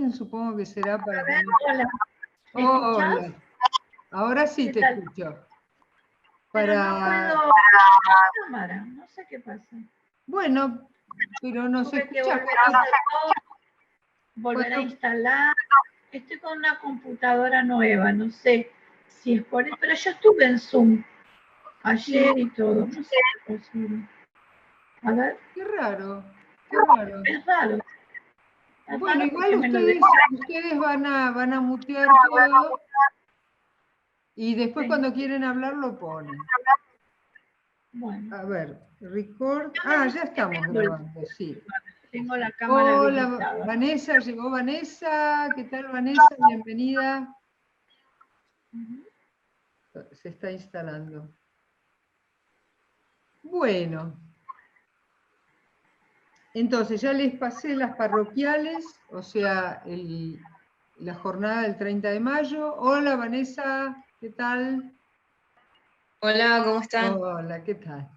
orden supongo que será para... Hola, ¿me escuchás? Hola, ahora sí te escucho. Pero Para... no puedo la cámara, no sé qué pasa. Bueno, pero no se Tuve que escucha. volver a hacer todo, volver a Cuando- instalar. Estoy con una computadora nueva, no sé si es por eso, pero yo estuve en Zoom ayer y todo, no sé si es posible. A ver, Qué raro, qué raro. es raro. Es Bueno, raro igual porque me lo ustedes van a mutear todo y después Sí. cuando quieren hablar lo ponen. Bueno, A ver, record. yo Ah, no ya sé qué estamos tengo, grabando, sí. tengo la cámara Hola, habilitada. Vanessa, llegó Vanessa. ¿Qué tal, Vanessa? Bienvenida. Se está instalando. Bueno, entonces ya les pasé las parroquiales, o sea, la jornada del 30 de mayo. Hola, Vanessa, ¿qué tal? Hola, ¿cómo están? Hola, ¿qué tal?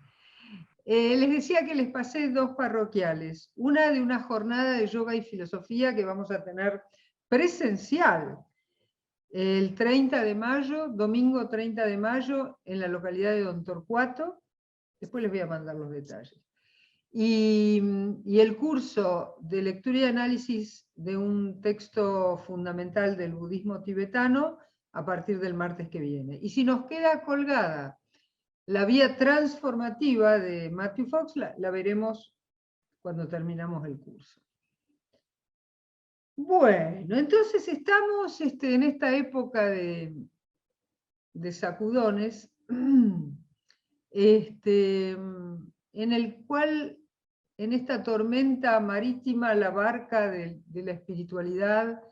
Les decía que les pasé dos parroquiales. Una de una jornada de yoga y filosofía que vamos a tener presencial el 30 de mayo, domingo 30 de mayo, en la localidad de Don Torcuato. Después les voy a mandar los detalles. Y el curso de lectura y análisis de un texto fundamental del budismo tibetano a partir del martes que viene. Y si nos queda colgada la vía transformativa de Matthew Fox, la veremos cuando terminamos el curso. Bueno, entonces estamos en esta época de sacudones, en el cual, en esta tormenta marítima, la barca de la espiritualidad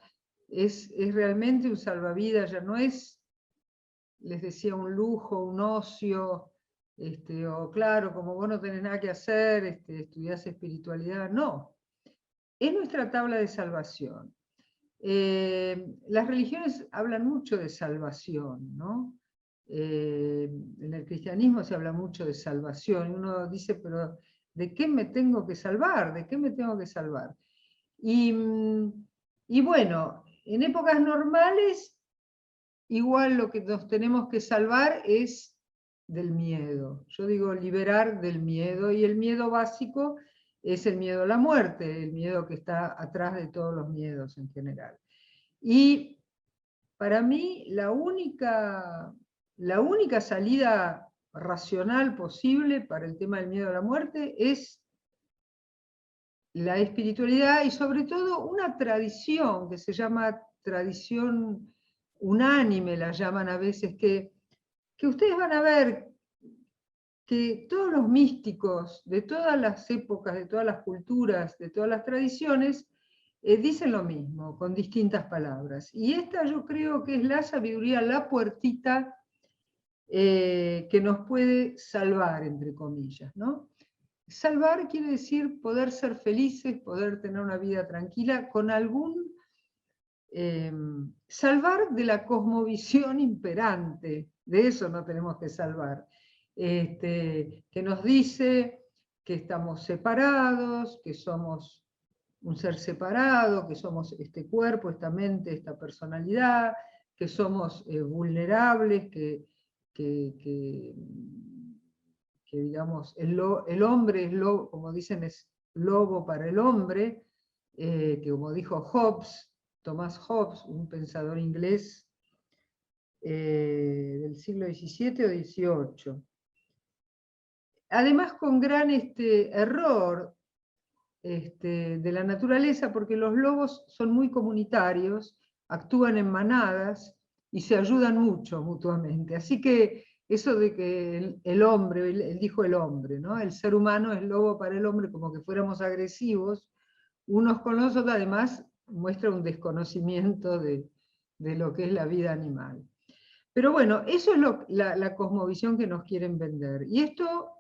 es realmente un salvavidas, ya no es, les decía, un lujo, un ocio, o claro, como vos no tenés nada que hacer, estudiás espiritualidad, no. Es nuestra tabla de salvación. Las religiones hablan mucho de salvación, ¿no? En el cristianismo se habla mucho de salvación. Uno dice, pero ¿de qué me tengo que salvar? ¿De qué me tengo que salvar? Y bueno, en épocas normales, igual lo que nos tenemos que salvar es del miedo. Yo digo liberar del miedo, y el miedo básico es el miedo a la muerte, el miedo que está atrás de todos los miedos en general. Y para mí la única salida racional posible para el tema del miedo a la muerte es la espiritualidad, y sobre todo una tradición que se llama tradición unánime, la llaman a veces, que ustedes van a ver que todos los místicos de todas las épocas, de todas las culturas, de todas las tradiciones, dicen lo mismo, con distintas palabras. Y esta yo creo que es la sabiduría, la puertita que nos puede salvar, entre comillas, ¿no? Salvar quiere decir poder ser felices, poder tener una vida tranquila, con algún... salvar de la cosmovisión imperante, de eso no tenemos que salvar, que nos dice que estamos separados, que somos un ser separado, que somos este cuerpo, esta mente, esta personalidad, que somos vulnerables, que digamos, el hombre es lobo, como dicen, es lobo para el hombre, que como dijo Hobbes, Thomas Hobbes, un pensador inglés del siglo XVII o XVIII. Además, con gran error de la naturaleza, porque los lobos son muy comunitarios, actúan en manadas y se ayudan mucho mutuamente. Así que eso de que el hombre, él dijo el hombre, ¿no? El ser humano es lobo para el hombre, como que fuéramos agresivos unos con los otros, además muestra un desconocimiento de lo que es la vida animal. Pero bueno, eso es la cosmovisión que nos quieren vender. Y esto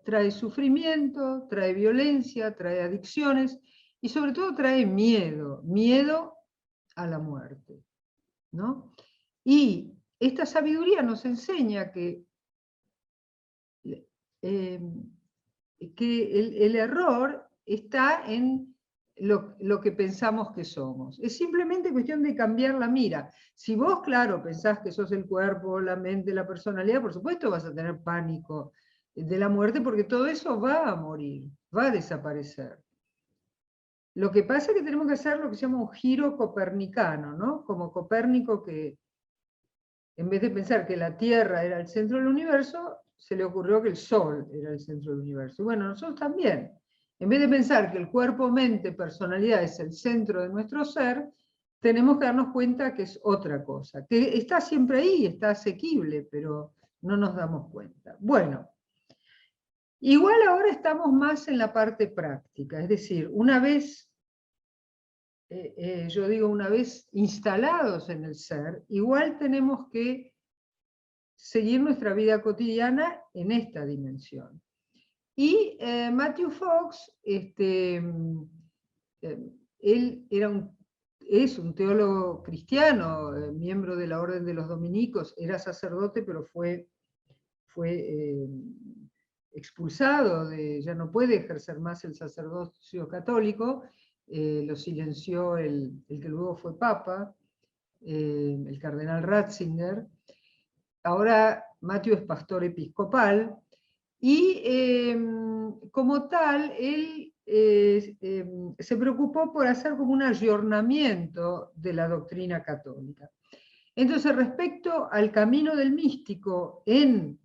trae sufrimiento, trae violencia, trae adicciones, y sobre todo trae miedo, miedo a la muerte, ¿no? Y esta sabiduría nos enseña que el error está en lo que pensamos que somos. Es simplemente cuestión de cambiar la mira. Si vos, claro, pensás que sos el cuerpo, la mente, la personalidad, por supuesto vas a tener pánico de la muerte, porque todo eso va a morir, va a desaparecer. Lo que pasa es que tenemos que hacer lo que se llama un giro copernicano, ¿no? Como Copérnico, que en vez de pensar que la Tierra era el centro del universo, se le ocurrió que el Sol era el centro del universo. Bueno, nosotros también. En vez de pensar que el cuerpo, mente, personalidad es el centro de nuestro ser, tenemos que darnos cuenta que es otra cosa, que está siempre ahí, está asequible, pero no nos damos cuenta. Bueno, igual ahora estamos más en la parte práctica, es decir, una vez, yo digo, una vez instalados en el ser, igual tenemos que seguir nuestra vida cotidiana en esta dimensión. Y Matthew Fox, él es un teólogo cristiano, miembro de la Orden de los Dominicos, era sacerdote, pero fue expulsado, ya no puede ejercer más el sacerdocio católico, lo silenció el que luego fue papa, el cardenal Ratzinger. Ahora Matthew es pastor episcopal, y como tal, él se preocupó por hacer como un ayornamiento de la doctrina católica. Entonces, respecto al camino del místico en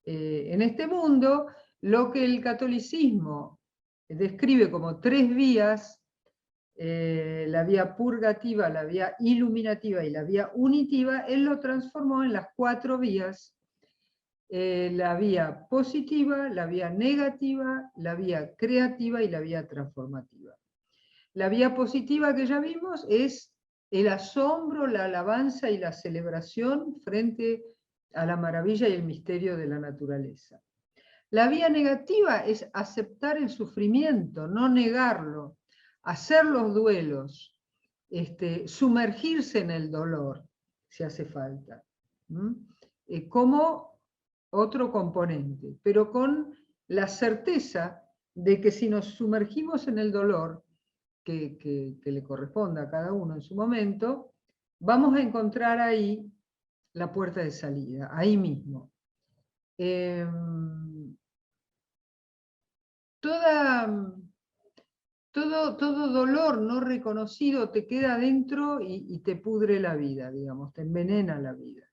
este mundo, lo que el catolicismo describe como 3 vías, la vía purgativa, la vía iluminativa y la vía unitiva, él lo transformó en las 4 vías: la vía positiva, la vía negativa, la vía creativa y la vía transformativa. La vía positiva que ya vimos es el asombro, la alabanza y la celebración frente a la maravilla y el misterio de la naturaleza. La vía negativa es aceptar el sufrimiento, no negarlo, hacer los duelos, sumergirse en el dolor, si hace falta, como otro componente, pero con la certeza de que si nos sumergimos en el dolor, que le corresponda a cada uno en su momento, vamos a encontrar ahí la puerta de salida, ahí mismo. Todo dolor no reconocido te queda dentro y te pudre la vida, digamos, te envenena la vida.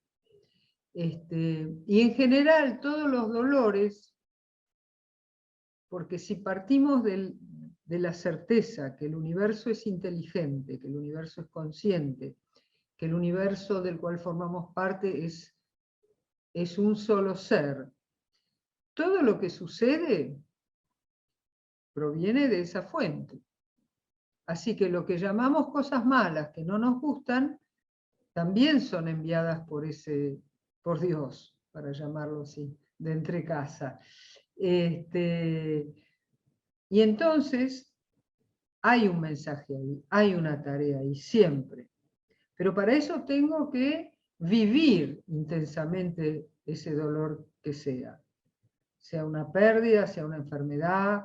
Y en general todos los dolores, porque si partimos de la certeza que el universo es inteligente, que el universo es consciente, que el universo del cual formamos parte es un solo ser, todo lo que sucede proviene de esa fuente. Así que lo que llamamos cosas malas que no nos gustan, también son enviadas por Dios, para llamarlo así, de entre casa. Y entonces hay un mensaje ahí, hay una tarea ahí, siempre. Pero para eso tengo que vivir intensamente ese dolor que sea una pérdida, sea una enfermedad,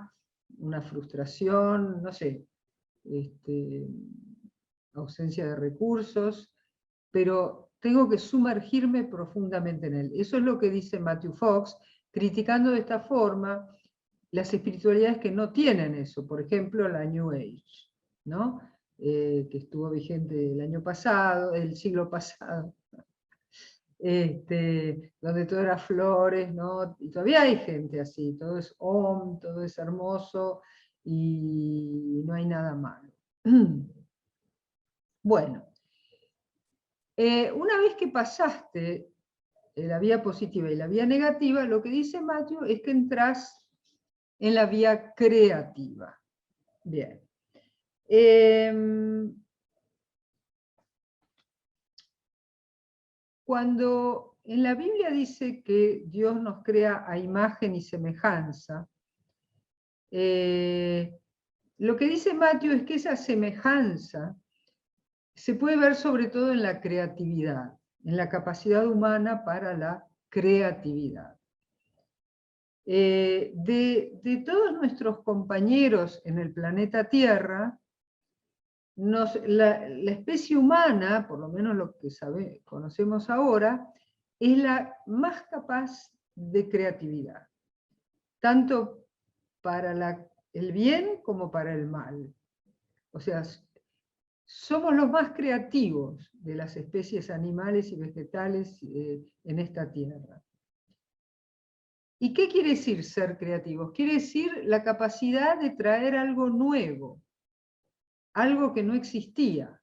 una frustración, no sé, ausencia de recursos, pero tengo que sumergirme profundamente en él. Eso es lo que dice Matthew Fox, criticando de esta forma las espiritualidades que no tienen eso, por ejemplo la New Age, ¿no? Que estuvo vigente el año pasado, el siglo pasado, donde todo era flores, ¿no? Y todavía hay gente así, todo es om, todo es hermoso y no hay nada malo. Bueno, una vez que pasaste la vía positiva y la vía negativa, lo que dice Matthew es que entras en la vía creativa. Bien. Cuando en la Biblia dice que Dios nos crea a imagen y semejanza, lo que dice Matthew es que esa semejanza se puede ver sobre todo en la creatividad, en la capacidad humana para la creatividad. De todos nuestros compañeros en el planeta Tierra, la especie humana, por lo menos lo que conocemos ahora, es la más capaz de creatividad, tanto para el bien como para el mal. O sea, somos los más creativos de las especies animales y vegetales en esta Tierra. ¿Y qué quiere decir ser creativos? Quiere decir la capacidad de traer algo nuevo, algo que no existía.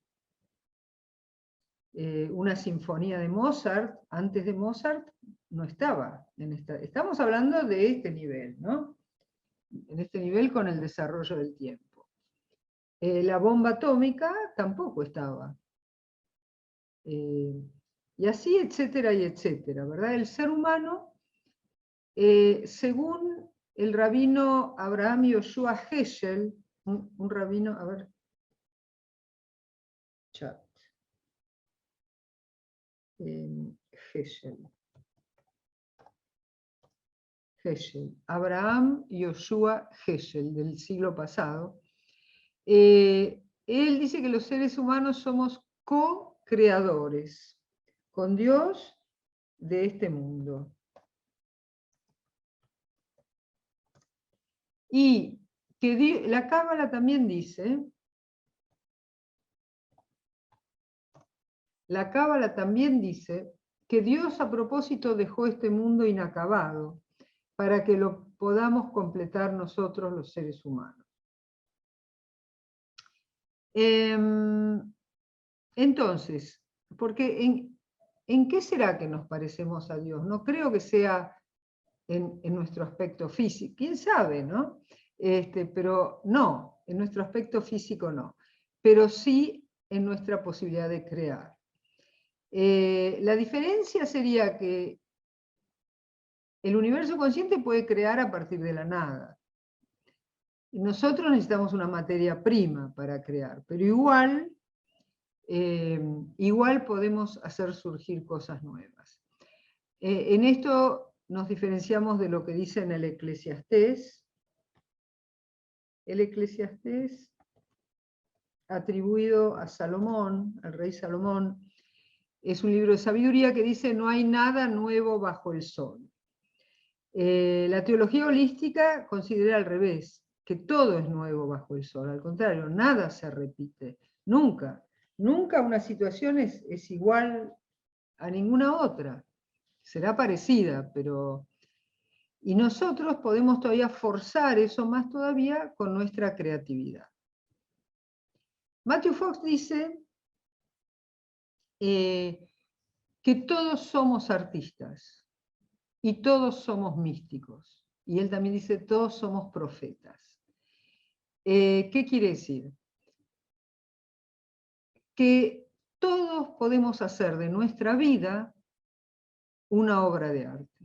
Una sinfonía de Mozart, antes de Mozart, no estaba en esta. Estamos hablando de este nivel, ¿no? En este nivel con el desarrollo del tiempo. La bomba atómica tampoco estaba. Y así, etcétera y etcétera, ¿verdad? El ser humano, según el rabino Abraham Yoshua Heschel, un rabino, a ver, chat. Heschel, Abraham Yoshua Heschel, del siglo pasado. Él dice que los seres humanos somos co-creadores con Dios de este mundo. Y que la Cábala también dice, que Dios a propósito dejó este mundo inacabado para que lo podamos completar nosotros los seres humanos. Entonces, porque ¿en qué será que nos parecemos a Dios? No creo que sea en nuestro aspecto físico, quién sabe, ¿no? Pero no, en nuestro aspecto físico no, pero sí en nuestra posibilidad de crear. La diferencia sería que el universo consciente puede crear a partir de la nada. Nosotros necesitamos una materia prima para crear, pero igual podemos hacer surgir cosas nuevas. En esto nos diferenciamos de lo que dice en el Eclesiastés. El Eclesiastés, atribuido a Salomón, al rey Salomón, es un libro de sabiduría que dice: no hay nada nuevo bajo el sol. La teología holística considera al revés, que todo es nuevo bajo el sol. Al contrario, nada se repite, nunca. Nunca una situación es igual a ninguna otra. Será parecida, pero... Y nosotros podemos todavía forzar eso más todavía con nuestra creatividad. Matthew Fox dice que todos somos artistas y todos somos místicos. Y él también dice todos somos profetas. ¿Qué quiere decir? Que todos podemos hacer de nuestra vida una obra de arte.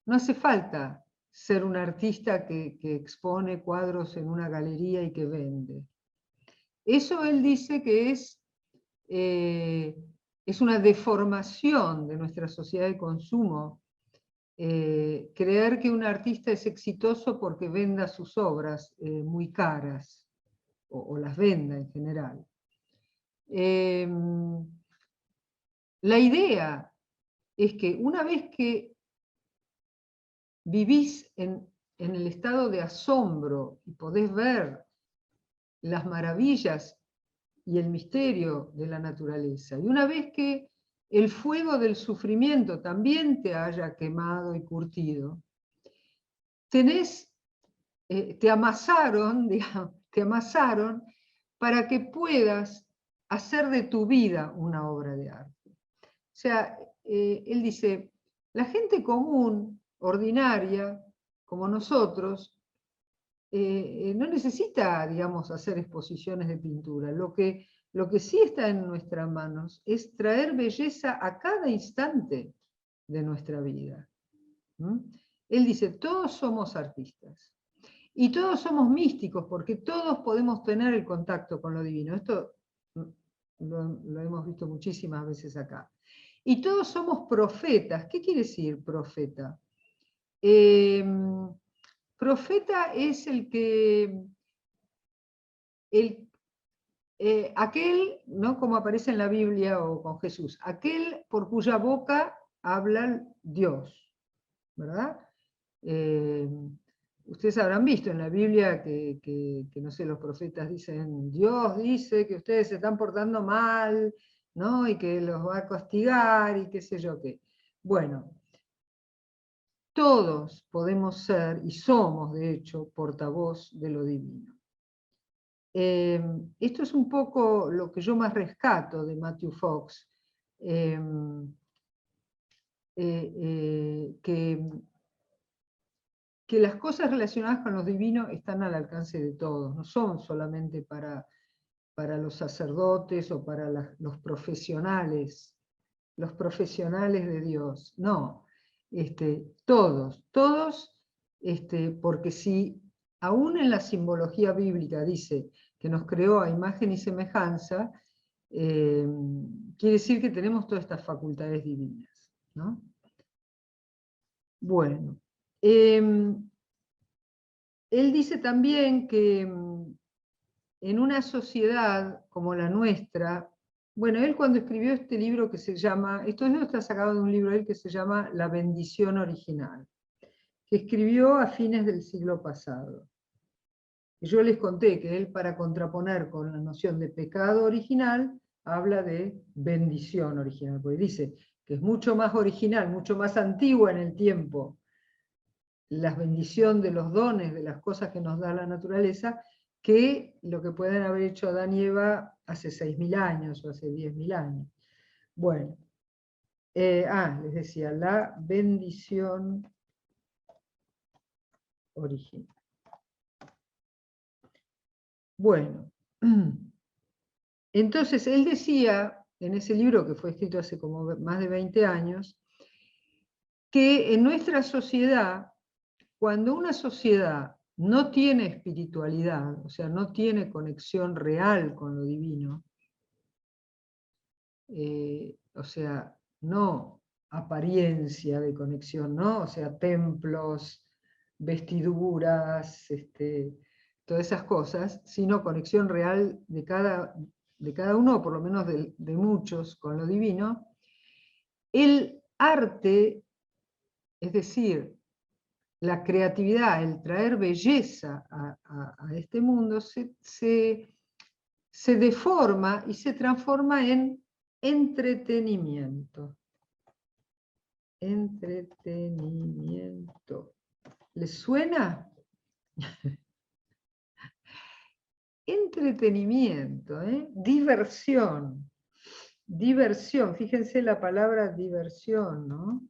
No hace falta ser un artista que expone cuadros en una galería y que vende. Eso él dice que es una deformación de nuestra sociedad de consumo, creer que un artista es exitoso porque venda sus obras muy caras, o las venda en general. La idea es que una vez que vivís en el estado de asombro y podés ver las maravillas y el misterio de la naturaleza, y una vez que el fuego del sufrimiento también te haya quemado y curtido, te amasaron, digamos, te amasaron para que puedas hacer de tu vida una obra de arte. O sea, él dice, la gente común, ordinaria, como nosotros, no necesita, digamos, hacer exposiciones de pintura. Lo que sí está en nuestras manos es traer belleza a cada instante de nuestra vida. Él dice, todos somos artistas. Y todos somos místicos, porque todos podemos tener el contacto con lo divino. Esto lo hemos visto muchísimas veces acá. Y todos somos profetas. ¿Qué quiere decir profeta? Profeta es el que, aquel, ¿no? Como aparece en la Biblia o con Jesús, aquel por cuya boca habla Dios, ¿verdad? Ustedes habrán visto en la Biblia que, no sé, los profetas dicen, Dios dice que ustedes se están portando mal, ¿no? Y que los va a castigar y qué sé yo qué. Bueno, todos podemos ser, y somos de hecho, portavoz de lo divino. Esto es un poco lo que yo más rescato de Matthew Fox, que las cosas relacionadas con lo divino están al alcance de todos, no son solamente para los sacerdotes o para los profesionales de Dios, no, todos, porque si aún en la simbología bíblica dice que nos creó a imagen y semejanza, quiere decir que tenemos todas estas facultades divinas, ¿no? Bueno, él dice también que en una sociedad como la nuestra, bueno, él cuando escribió este libro que se llama, esto está sacado de un libro de él que se llama La bendición original, que escribió a fines del siglo pasado. Y yo les conté que él, para contraponer con la noción de pecado original, habla de bendición original, porque dice que es mucho más original, mucho más antigua en el tiempo, la bendición de los dones, de las cosas que nos da la naturaleza, que lo que pueden haber hecho Adán y Eva hace 6.000 años o hace 10.000 años. Bueno, les decía, la bendición original. Bueno, entonces él decía, en ese libro que fue escrito hace como más de 20 años, que en nuestra sociedad, cuando una sociedad no tiene espiritualidad, o sea, no tiene conexión real con lo divino, o sea, no apariencia de conexión, ¿no? O sea, templos, vestiduras, todas esas cosas, sino conexión real de cada uno, o por lo menos de muchos, con lo divino. El arte, es decir, la creatividad, el traer belleza a este mundo, se deforma y se transforma en entretenimiento. Entretenimiento. ¿Les suena? Entretenimiento, diversión. Diversión, fíjense la palabra diversión, ¿no?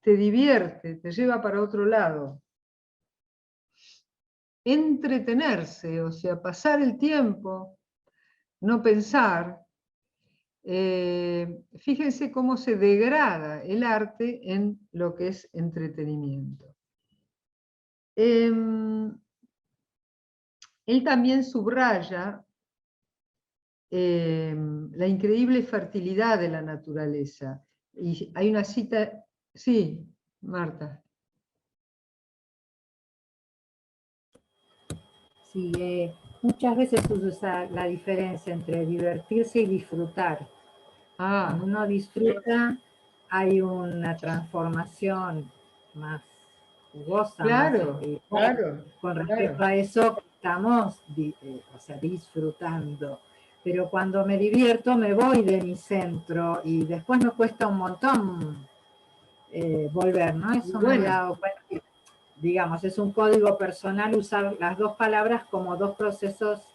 Te divierte, te lleva para otro lado. Entretenerse, o sea, pasar el tiempo, no pensar. Fíjense cómo se degrada el arte en lo que es entretenimiento. Él también subraya la increíble fertilidad de la naturaleza. Y hay una cita, sí, Marta. Sí, muchas veces usa la diferencia entre divertirse y disfrutar. Cuando uno disfruta, hay una transformación más jugosa. Claro, más, claro. Con respecto a eso, estamos disfrutando. Pero cuando me divierto, me voy de mi centro y después me cuesta un montón volver, ¿no? Eso me he dado cuenta. Digamos, es un código personal usar las dos palabras como dos procesos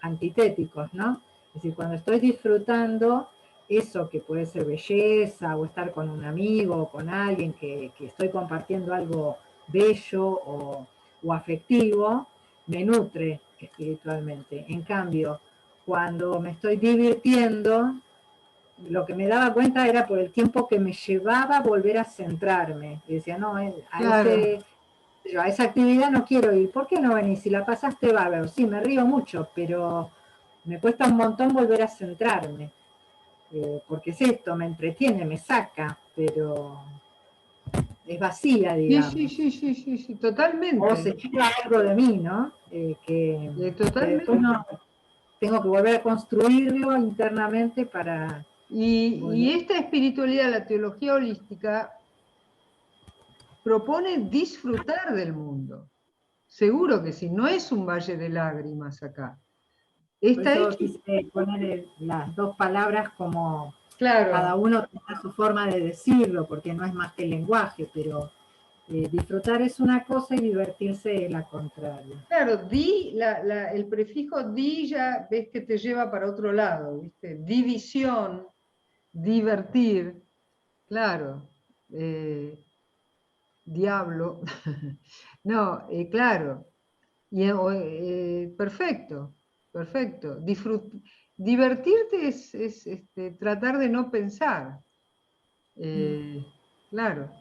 antitéticos, ¿no? Es decir, cuando estoy disfrutando eso que puede ser belleza o estar con un amigo o con alguien que estoy compartiendo algo bello o afectivo, me nutre espiritualmente. En cambio, cuando me estoy divirtiendo, lo que me daba cuenta era por el tiempo que me llevaba a volver a centrarme. Y decía, no, a esa actividad no quiero ir. ¿Por qué no venís? Si la pasaste bárbaro. Sí, me río mucho, pero me cuesta un montón volver a centrarme. Porque es esto, me entretiene, me saca, pero es vacía, Sí, digamos. sí, O totalmente. se lleva algo de mí, ¿no? Que después Totalmente. no, tengo que volver a construirlo internamente para... Y esta espiritualidad, la teología holística, propone disfrutar del mundo. Seguro que sí, no es un valle de lágrimas acá. Por Está eso hecho, quise poner las dos palabras como claro, cada uno tiene su forma de decirlo, porque no es más que el lenguaje, pero disfrutar es una cosa y divertirse es la contraria. claro, el prefijo di ya ves que te lleva para otro lado, ¿viste? División, divertir, claro, diablo, no, claro, perfecto, perfecto. Divertirte es tratar de no pensar, claro.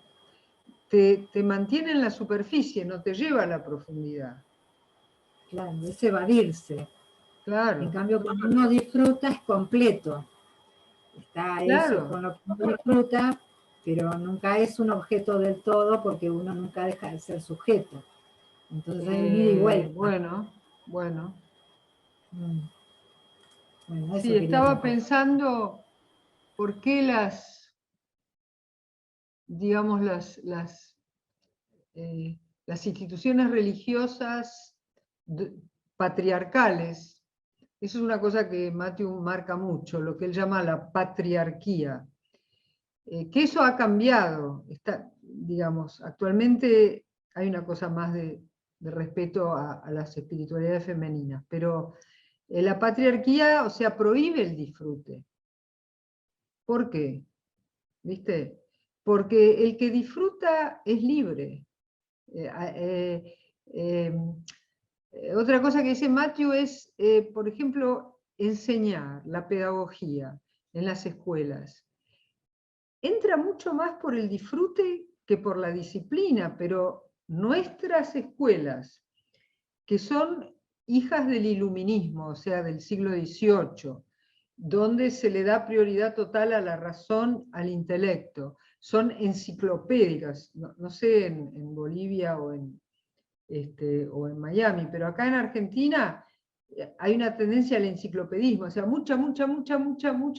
Te mantiene en la superficie, no te lleva a la profundidad. Claro, es evadirse. Claro, En cambio, cuando uno disfruta es completo. Está eso claro. con lo que uno disfruta, pero nunca es un objeto del todo porque uno nunca deja de ser sujeto. Entonces es ida y vuelta. Bueno. Bueno, Sí, eso quería estaba compartir. pensando por qué digamos, las instituciones religiosas patriarcales, eso es una cosa que Matthew marca mucho, lo que él llama la patriarquía. Que eso ha cambiado, digamos, actualmente hay una cosa más de respeto a las espiritualidades femeninas, pero la patriarquía, o sea, prohíbe el disfrute. ¿Por qué? ¿Viste? Porque el que disfruta es libre. Otra cosa que dice Matthew es, por ejemplo, enseñar la pedagogía en las escuelas. Entra mucho más por el disfrute que por la disciplina, pero nuestras escuelas, que son hijas del iluminismo, o sea, del siglo XVIII, donde se le da prioridad total a la razón, al intelecto, son enciclopédicas, no sé en Bolivia o en Miami, pero acá en Argentina hay una tendencia al enciclopedismo, o sea, mucha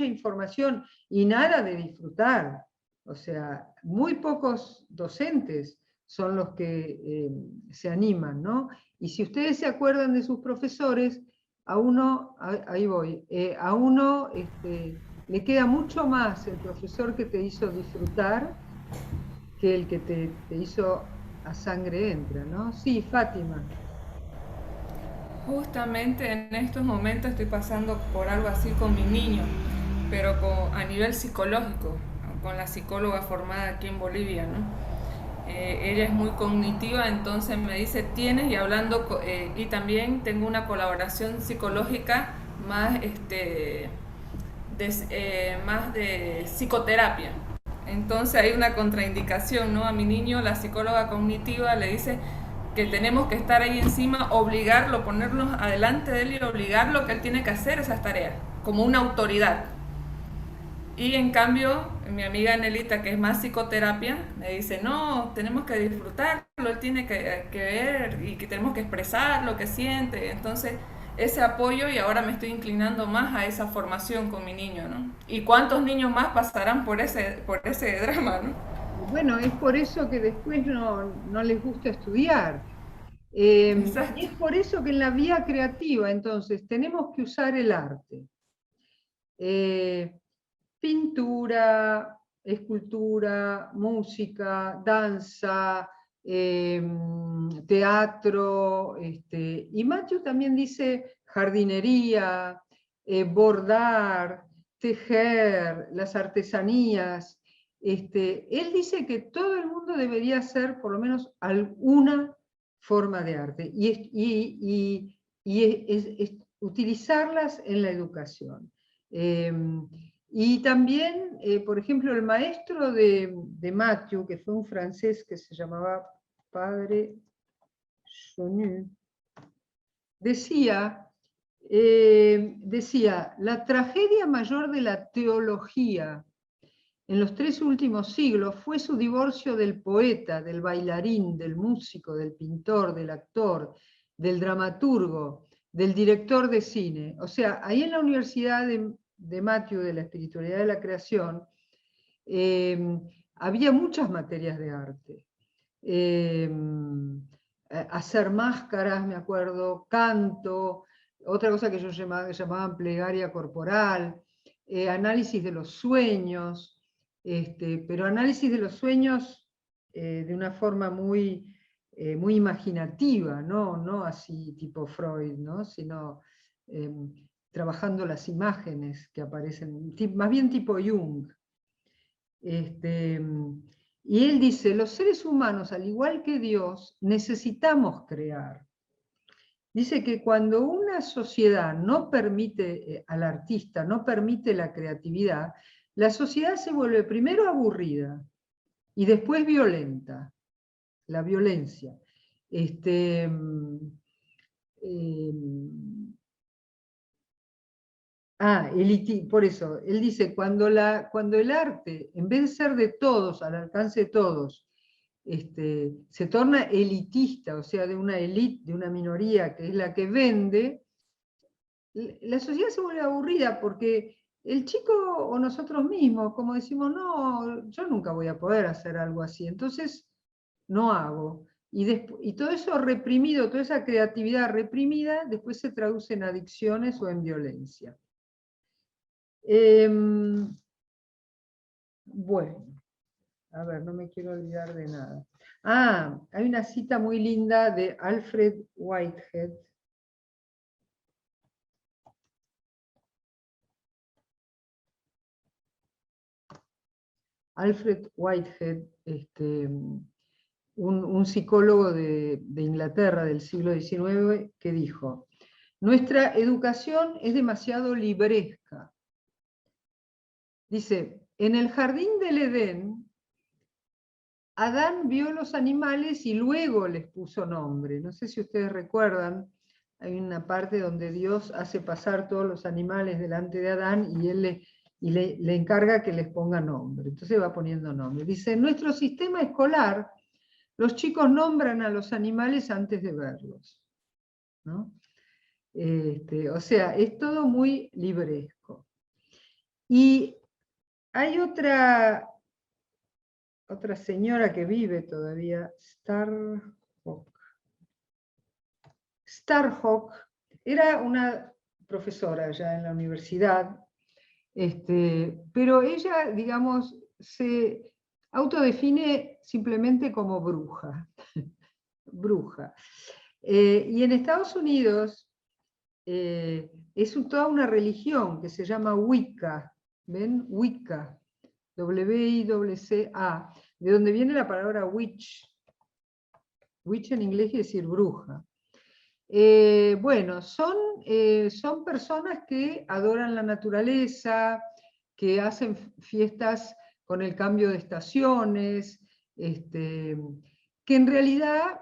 información y nada de disfrutar. O sea, muy pocos docentes son los que se animan, ¿no? Y si ustedes se acuerdan de sus profesores, a uno, ahí voy, a uno le queda mucho más el profesor que te hizo disfrutar que el que te hizo a sangre entra, ¿no? Sí, Fátima. Justamente en estos momentos estoy pasando por algo así con mi niño, pero a nivel psicológico, con la psicóloga formada aquí en Bolivia, ¿no? Ella es muy cognitiva, entonces me dice, tienes, y hablando, y también tengo una colaboración psicológica más, más de psicoterapia. Entonces hay una contraindicación, ¿no? A mi niño, la psicóloga cognitiva le dice que tenemos que estar ahí encima, obligarlo, ponernos adelante de él y obligarlo que él tiene que hacer esas tareas, como una autoridad. Y en cambio, mi amiga Anelita, que es más psicoterapia, me dice, no, tenemos que disfrutarlo, él tiene que ver y que tenemos que expresar lo que siente. Entonces, ese apoyo, y ahora me estoy inclinando más a esa formación con mi niño, ¿no? ¿Y cuántos niños más pasarán por ese drama, ¿no? Bueno, es por eso que después no les gusta estudiar. Y Exacto. es por eso que en la vía creativa, entonces, tenemos que usar el arte. Pintura, escultura, música, danza, teatro, y Matthew también dice jardinería, bordar, tejer, las artesanías. Él dice que todo el mundo debería hacer por lo menos alguna forma de arte y utilizarlas en la educación. Y también, por ejemplo, el maestro de Matthew, que fue un francés que se llamaba Padre Chonu, decía, la tragedia mayor de la teología en los 3 últimos siglos fue su divorcio del poeta, del bailarín, del músico, del pintor, del actor, del dramaturgo, del director de cine. O sea, ahí en la Universidad de Matthew, de la espiritualidad de la creación, había muchas materias de arte. Hacer máscaras, me acuerdo, canto, otra cosa que ellos llamaban plegaria corporal, análisis de los sueños, pero análisis de los sueños de una forma muy, muy imaginativa, no así tipo Freud, ¿no? Sino trabajando las imágenes que aparecen, más bien tipo Jung. Y él dice, los seres humanos, al igual que Dios, necesitamos crear. Dice que cuando una sociedad no permite al artista, no permite la creatividad, la sociedad se vuelve primero aburrida y después violenta, la violencia. Por eso, él dice, cuando el arte, en vez de ser de todos, al alcance de todos, se torna elitista, o sea, de una élite, de una minoría que es la que vende, la sociedad se vuelve aburrida porque el chico o nosotros mismos, como decimos, no, yo nunca voy a poder hacer algo así, entonces no hago. Y todo eso reprimido, toda esa creatividad reprimida, después se traduce en adicciones o en violencia. Bueno, a ver, no me quiero olvidar de nada. Hay una cita muy linda de Alfred Whitehead. Alfred Whitehead, un psicólogo de Inglaterra del siglo XIX, que dijo, nuestra educación es demasiado libresca. Dice, en el jardín del Edén, Adán vio los animales y luego les puso nombre. No sé si ustedes recuerdan, hay una parte donde Dios hace pasar todos los animales delante de Adán y él le encarga que les ponga nombre. Entonces va poniendo nombre. Dice, en nuestro sistema escolar, los chicos nombran a los animales antes de verlos, ¿no? O sea, es todo muy libresco. Y hay otra señora que vive todavía, Starhawk, era una profesora ya en la universidad, pero ella, digamos, se autodefine simplemente como bruja. Bruja. Y en Estados Unidos es toda una religión que se llama Wicca, ¿ven? Wicca, W-I-C-C-A, de donde viene la palabra witch. Witch en inglés quiere decir bruja. Bueno, son personas que adoran la naturaleza, que hacen fiestas con el cambio de estaciones, que en realidad,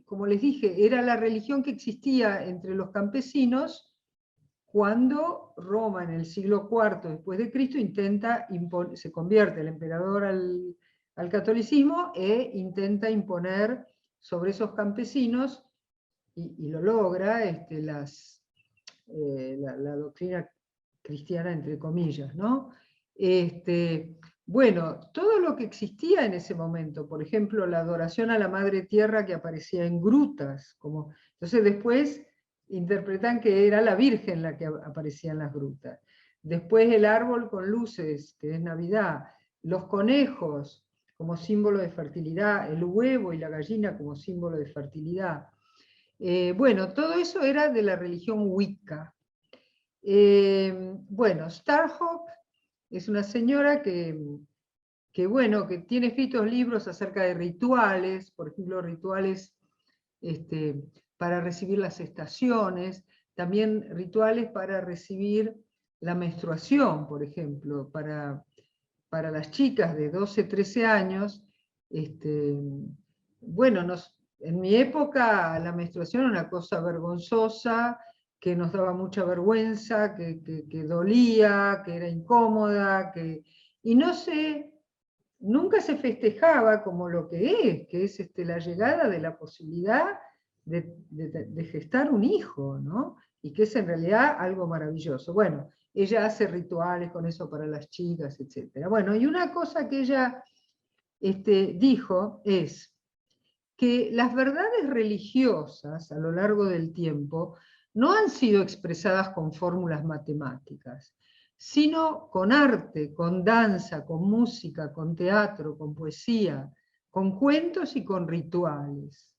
como les dije, era la religión que existía entre los campesinos cuando Roma en el siglo IV después de Cristo se convierte el emperador al catolicismo e intenta imponer sobre esos campesinos, y lo logra, la doctrina cristiana, entre comillas, ¿no? Bueno, todo lo que existía en ese momento, por ejemplo, la adoración a la Madre Tierra que aparecía en grutas, entonces después interpretan que era la Virgen la que aparecía en las grutas. Después el árbol con luces, que es Navidad, los conejos como símbolo de fertilidad, el huevo y la gallina como símbolo de fertilidad. Bueno, todo eso era de la religión Wicca. Bueno, Starhawk es una señora que tiene escritos libros acerca de rituales, por ejemplo, rituales para recibir las estaciones, también rituales para recibir la menstruación, por ejemplo, para las chicas de 12, 13 años. Bueno, en mi época la menstruación era una cosa vergonzosa, que nos daba mucha vergüenza, que dolía, que era incómoda, y nunca se festejaba como lo que es la llegada de la posibilidad de gestar un hijo, ¿no? Y que es en realidad algo maravilloso. Bueno, ella hace rituales con eso para las chicas, etc. Bueno, y una cosa que ella dijo es que las verdades religiosas a lo largo del tiempo no han sido expresadas con fórmulas matemáticas, sino con arte, con danza, con música, con teatro, con poesía, con cuentos y con rituales.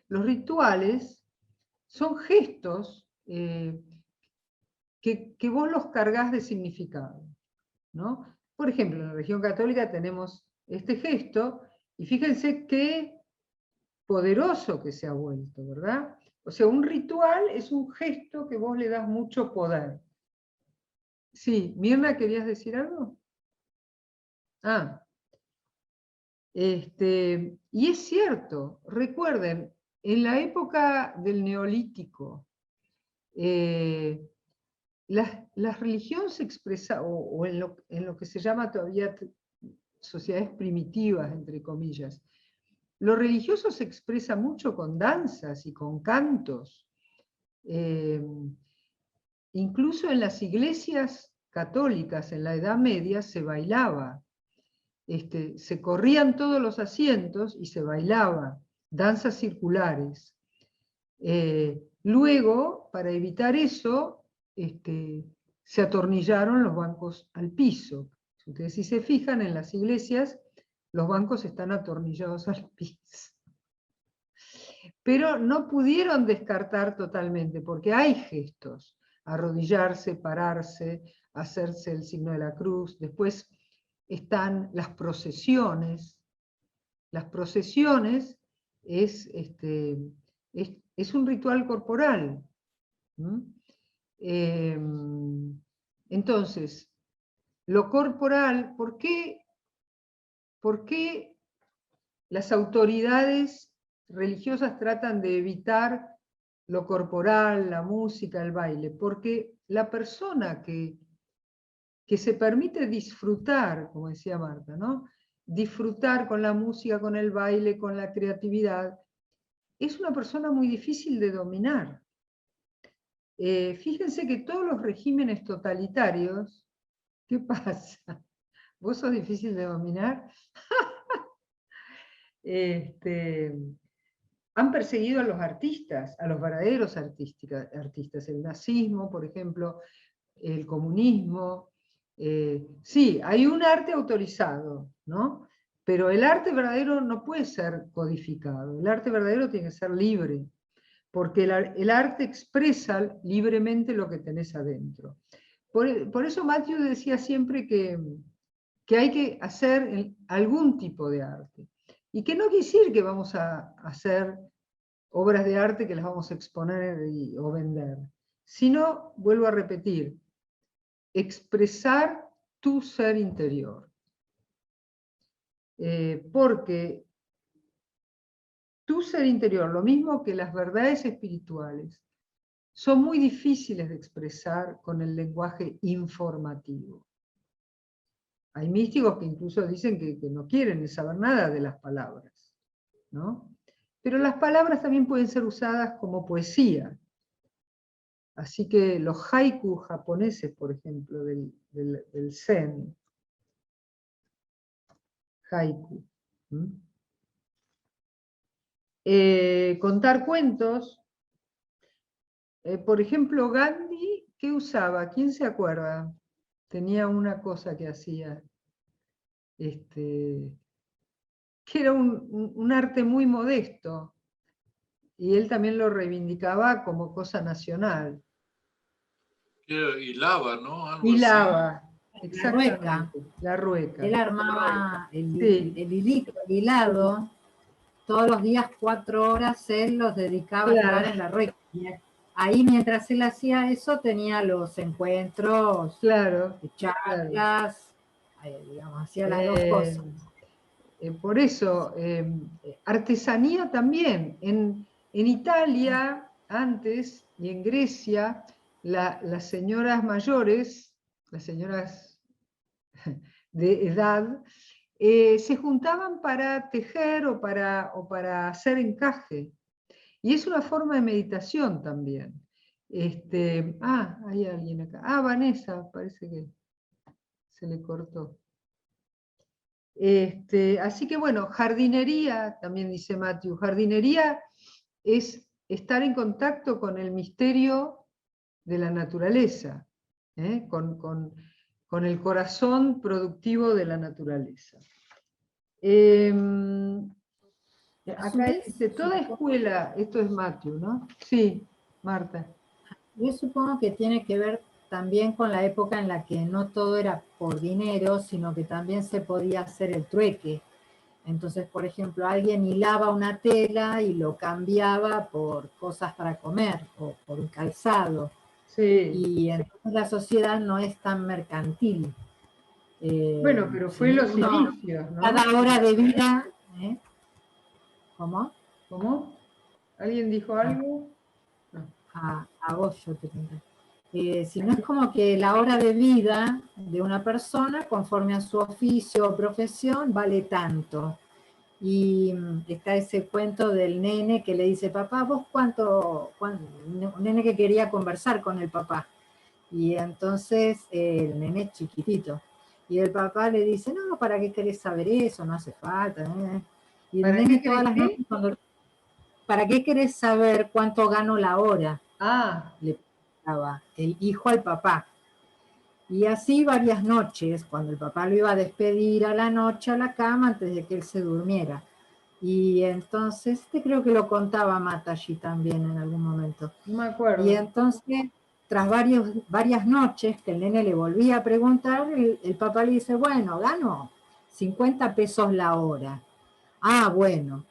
Los rituales son gestos que vos los cargas de significado, ¿no? Por ejemplo, en la religión católica tenemos este gesto, y fíjense qué poderoso que se ha vuelto, ¿verdad? O sea, un ritual es un gesto que vos le das mucho poder. Sí, Mirna, ¿querías decir algo? Y es cierto, recuerden, en la época del Neolítico, la religión se expresa, o en lo que se llama todavía sociedades primitivas, entre comillas, lo religioso se expresa mucho con danzas y con cantos. Incluso en las iglesias católicas en la Edad Media se bailaba. Se corrían todos los asientos y se bailaba, danzas circulares. Luego, para evitar eso, se atornillaron los bancos al piso. Ustedes si se fijan en las iglesias, los bancos están atornillados al piso. Pero no pudieron descartar totalmente, porque hay gestos, arrodillarse, pararse, hacerse el signo de la cruz, después están las procesiones. Las procesiones es un ritual corporal. Entonces, lo corporal, ¿por qué las autoridades religiosas tratan de evitar lo corporal, la música, el baile? Porque la persona que se permite disfrutar, como decía Marta, ¿no? Disfrutar con la música, con el baile, con la creatividad, es una persona muy difícil de dominar. Fíjense que todos los regímenes totalitarios, ¿qué pasa? ¿Vos sos difícil de dominar? Han perseguido a los artistas, a los verdaderos artistas. El nazismo, por ejemplo, el comunismo. Sí, hay un arte autorizado, ¿no? Pero el arte verdadero no puede ser codificado. El arte verdadero tiene que ser libre, porque el arte expresa libremente lo que tenés adentro. Por eso Matthew decía siempre que hay que hacer algún tipo de arte. Y que no quiere decir que vamos a hacer obras de arte que las vamos a exponer o vender, sino, vuelvo a repetir, expresar tu ser interior. Porque tu ser interior, lo mismo que las verdades espirituales, son muy difíciles de expresar con el lenguaje informativo. Hay místicos que incluso dicen que no quieren saber nada de las palabras, ¿no? Pero las palabras también pueden ser usadas como poesía. Así que los haiku japoneses, por ejemplo, del Zen, haiku. Contar cuentos. Por ejemplo, Gandhi, ¿qué usaba? ¿Quién se acuerda? Tenía una cosa que hacía, que era un arte muy modesto, y él también lo reivindicaba como cosa nacional. Hilaba, ¿no? Algo hilaba, así. exactamente, la rueca. Él armaba el hilado, todos los días 4 horas él los dedicaba a hilar en la rueca. Ahí mientras él hacía eso tenía los encuentros, charlas, digamos, hacía las dos cosas. Por eso, artesanía también. En Italia, antes, y en Grecia, las señoras mayores, las señoras de edad, se juntaban para tejer o para hacer encaje. Y es una forma de meditación también. Hay alguien acá. Vanessa, parece que se le cortó. Así que bueno, jardinería, también dice Matthew, jardinería es estar en contacto con el misterio de la naturaleza, con el corazón productivo de la naturaleza. Acá dice, toda escuela, esto es Matthew, ¿no? Sí, Marta. Yo supongo que tiene que ver también con la época en la que no todo era por dinero, sino que también se podía hacer el trueque. Entonces, por ejemplo, alguien hilaba una tela y lo cambiaba por cosas para comer o por un calzado. Sí. Y entonces la sociedad no es tan mercantil. Bueno, pero fue los inicios, ¿no? Cada hora de vida... ¿Cómo? ¿Cómo? ¿Alguien dijo algo? No. A vos yo te pregunto. Si no es como que la hora de vida de una persona, conforme a su oficio o profesión, vale tanto. Y está ese cuento del nene que le dice, papá, ¿vos cuánto? Un nene que quería conversar con el papá. Y entonces el nene es chiquitito. Y el papá le dice, no, ¿para qué querés saber eso? No hace falta. Y el nene todas las noches, ¿para qué querés saber cuánto gano la hora? Le preguntaba el hijo al papá. Y así varias noches, cuando el papá lo iba a despedir a la noche a la cama antes de que él se durmiera. Y entonces, creo que lo contaba Mataji también en algún momento. No me acuerdo. Y entonces, tras varias noches que el nene le volvía a preguntar, el papá le dice, bueno, gano 50 pesos la hora. Bueno.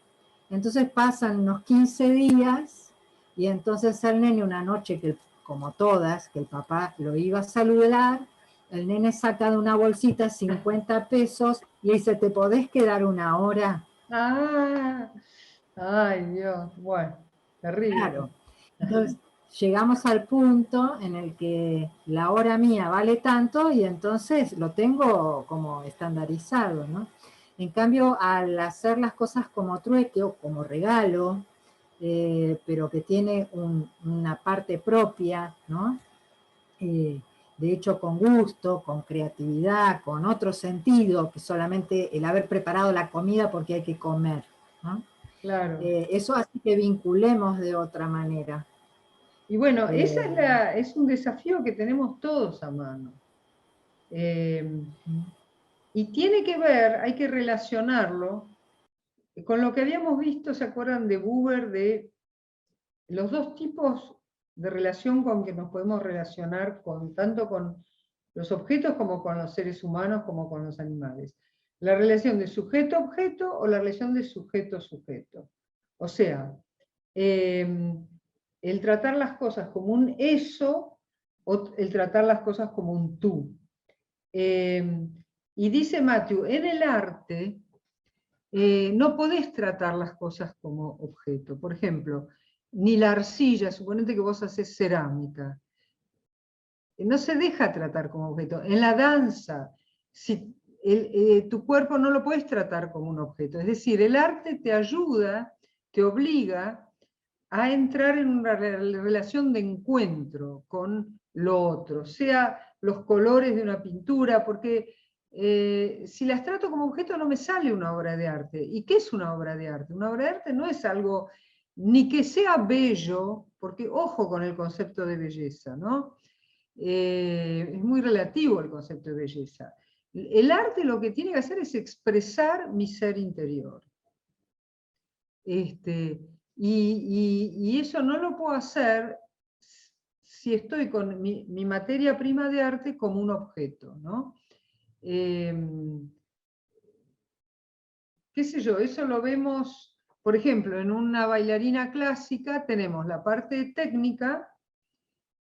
Entonces pasan unos 15 días y entonces el nene una noche, que como todas, que el papá lo iba a saludar, el nene saca de una bolsita 50 pesos y dice, ¿te podés quedar una hora? Ay Dios, bueno, terrible. Claro. Entonces llegamos al punto en el que la hora mía vale tanto y entonces lo tengo como estandarizado, ¿no? En cambio, al hacer las cosas como trueque o como regalo, pero que tiene una parte propia, ¿no? De hecho, con gusto, con creatividad, con otro sentido que solamente el haber preparado la comida porque hay que comer, ¿no? Claro. Eso hace que vinculemos de otra manera. Y bueno, es un desafío que tenemos todos a mano. Y tiene que ver, hay que relacionarlo con lo que habíamos visto, ¿se acuerdan de Buber? De los dos tipos de relación con que nos podemos relacionar tanto con los objetos como con los seres humanos, como con los animales. La relación de sujeto-objeto o la relación de sujeto-sujeto. O sea, el tratar las cosas como un eso o el tratar las cosas como un tú. Y dice Matthew, en el arte no podés tratar las cosas como objeto. Por ejemplo, ni la arcilla, suponete que vos haces cerámica, no se deja tratar como objeto. En la danza, tu cuerpo no lo puedes tratar como un objeto. Es decir, el arte te ayuda, te obliga a entrar en una relación de encuentro con lo otro, sea los colores de una pintura, porque si las trato como objeto no me sale una obra de arte. ¿Y qué es una obra de arte? Una obra de arte no es algo ni que sea bello, porque ojo con el concepto de belleza, ¿no? Es muy relativo el concepto de belleza. El arte lo que tiene que hacer es expresar mi ser interior. Y eso no lo puedo hacer si estoy con mi materia prima de arte como un objeto, ¿no? Qué sé yo, eso lo vemos, por ejemplo, en una bailarina clásica tenemos la parte técnica,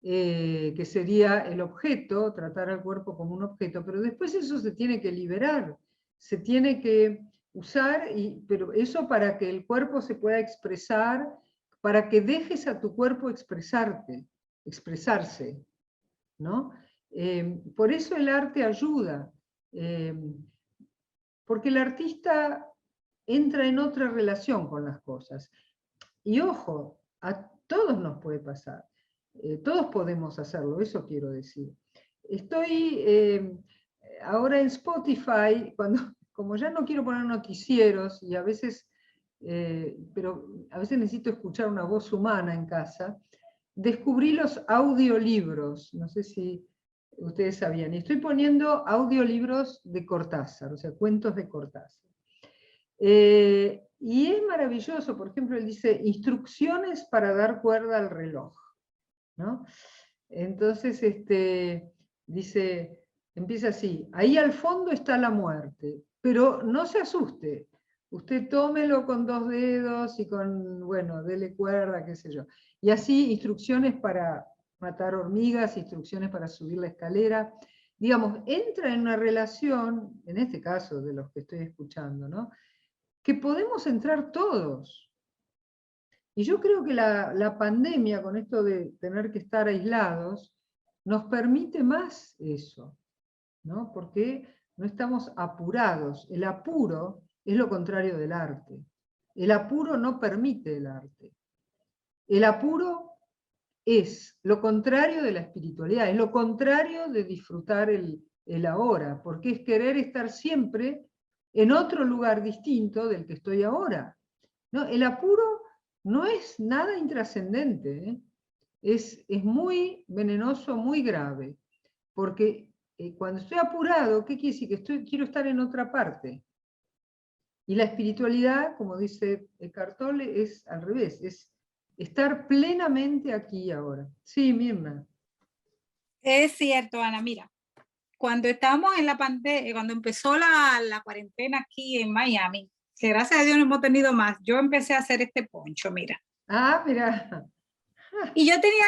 que sería el objeto, tratar al cuerpo como un objeto, pero después eso se tiene que liberar, se tiene que usar, pero eso para que el cuerpo se pueda expresar, para que dejes a tu cuerpo expresarse, ¿no? Por eso el arte ayuda. Porque el artista entra en otra relación con las cosas. Y ojo, a todos nos puede pasar. Todos podemos hacerlo, eso quiero decir. Estoy ahora en Spotify, como ya no quiero poner noticieros, y a veces, pero a veces necesito escuchar una voz humana en casa, descubrí los audiolibros, no sé si ustedes sabían, y estoy poniendo audiolibros de Cortázar, o sea, cuentos de Cortázar. Y es maravilloso, por ejemplo, él dice, instrucciones para dar cuerda al reloj, ¿no? Entonces, dice, empieza así, ahí al fondo está la muerte, pero no se asuste, usted tómelo con 2 dedos y con, bueno, dele cuerda, qué sé yo. Y así, instrucciones para matar hormigas, instrucciones para subir la escalera. Digamos, entra en una relación, en este caso de los que estoy escuchando, ¿no?, que podemos entrar todos. Y yo creo que la pandemia, con esto de tener que estar aislados, nos permite más eso, ¿no? Porque no estamos apurados. El apuro es lo contrario del arte. El apuro no permite el arte. El apuro es lo contrario de la espiritualidad, es lo contrario de disfrutar el ahora, porque es querer estar siempre en otro lugar distinto del que estoy ahora. ¿No? El apuro no es nada intrascendente, ¿eh? Es muy venenoso, muy grave, porque cuando estoy apurado, ¿qué quiere decir? Que quiero estar en otra parte. Y la espiritualidad, como dice Eckhart Tolle, es al revés, es estar plenamente aquí y ahora. Sí, Mirna. Es cierto, Ana, mira, cuando estábamos en la pandemia, cuando empezó la cuarentena aquí en Miami, que gracias a Dios no hemos tenido más, yo empecé a hacer este poncho, mira. Ah, mira. Y yo tenía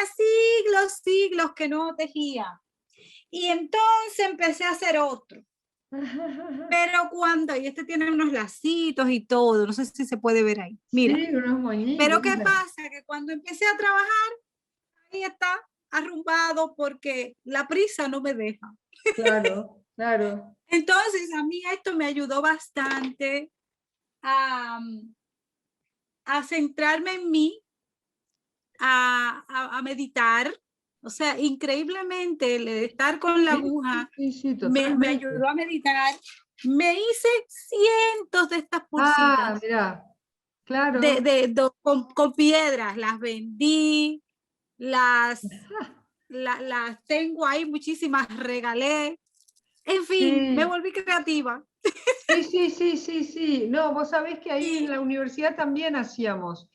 siglos que no tejía. Y entonces empecé a hacer otro. Pero y este tiene unos lacitos y todo, no sé si se puede ver ahí. Mira. Sí, unos moñitos. Pero ¿qué pasa? Que cuando empecé a trabajar, ahí está arrumbado porque la prisa no me deja. Claro, claro. Entonces a mí esto me ayudó bastante a centrarme en mí, a meditar. O sea, increíblemente el estar con la aguja me ayudó a meditar. Me hice cientos de estas pulsitas. Ah, mira, claro. Con piedras, las vendí, las tengo ahí, muchísimas regalé. En fin, me volví creativa. Sí. No, vos sabés que ahí en la universidad también hacíamos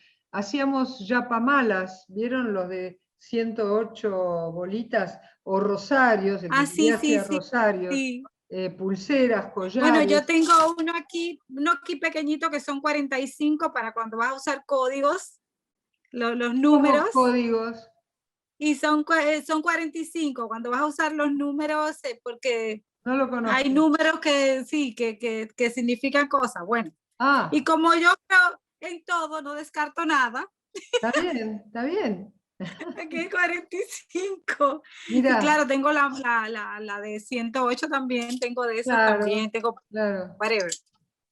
yapamalas, ¿vieron los de 108 bolitas? O rosarios, rosarios, sí. Pulseras, collares. Bueno, yo tengo uno aquí pequeñito que son 45 para cuando vas a usar códigos, los números. Códigos. Y son 45 cuando vas a usar los números, porque no lo conozco. Hay números que sí, que significan cosas. Bueno, y como yo creo en todo, no descarto nada. Está bien. Aquí hay 45. Mira. Y claro, tengo la de 108 también, tengo de esas también, tengo whatever.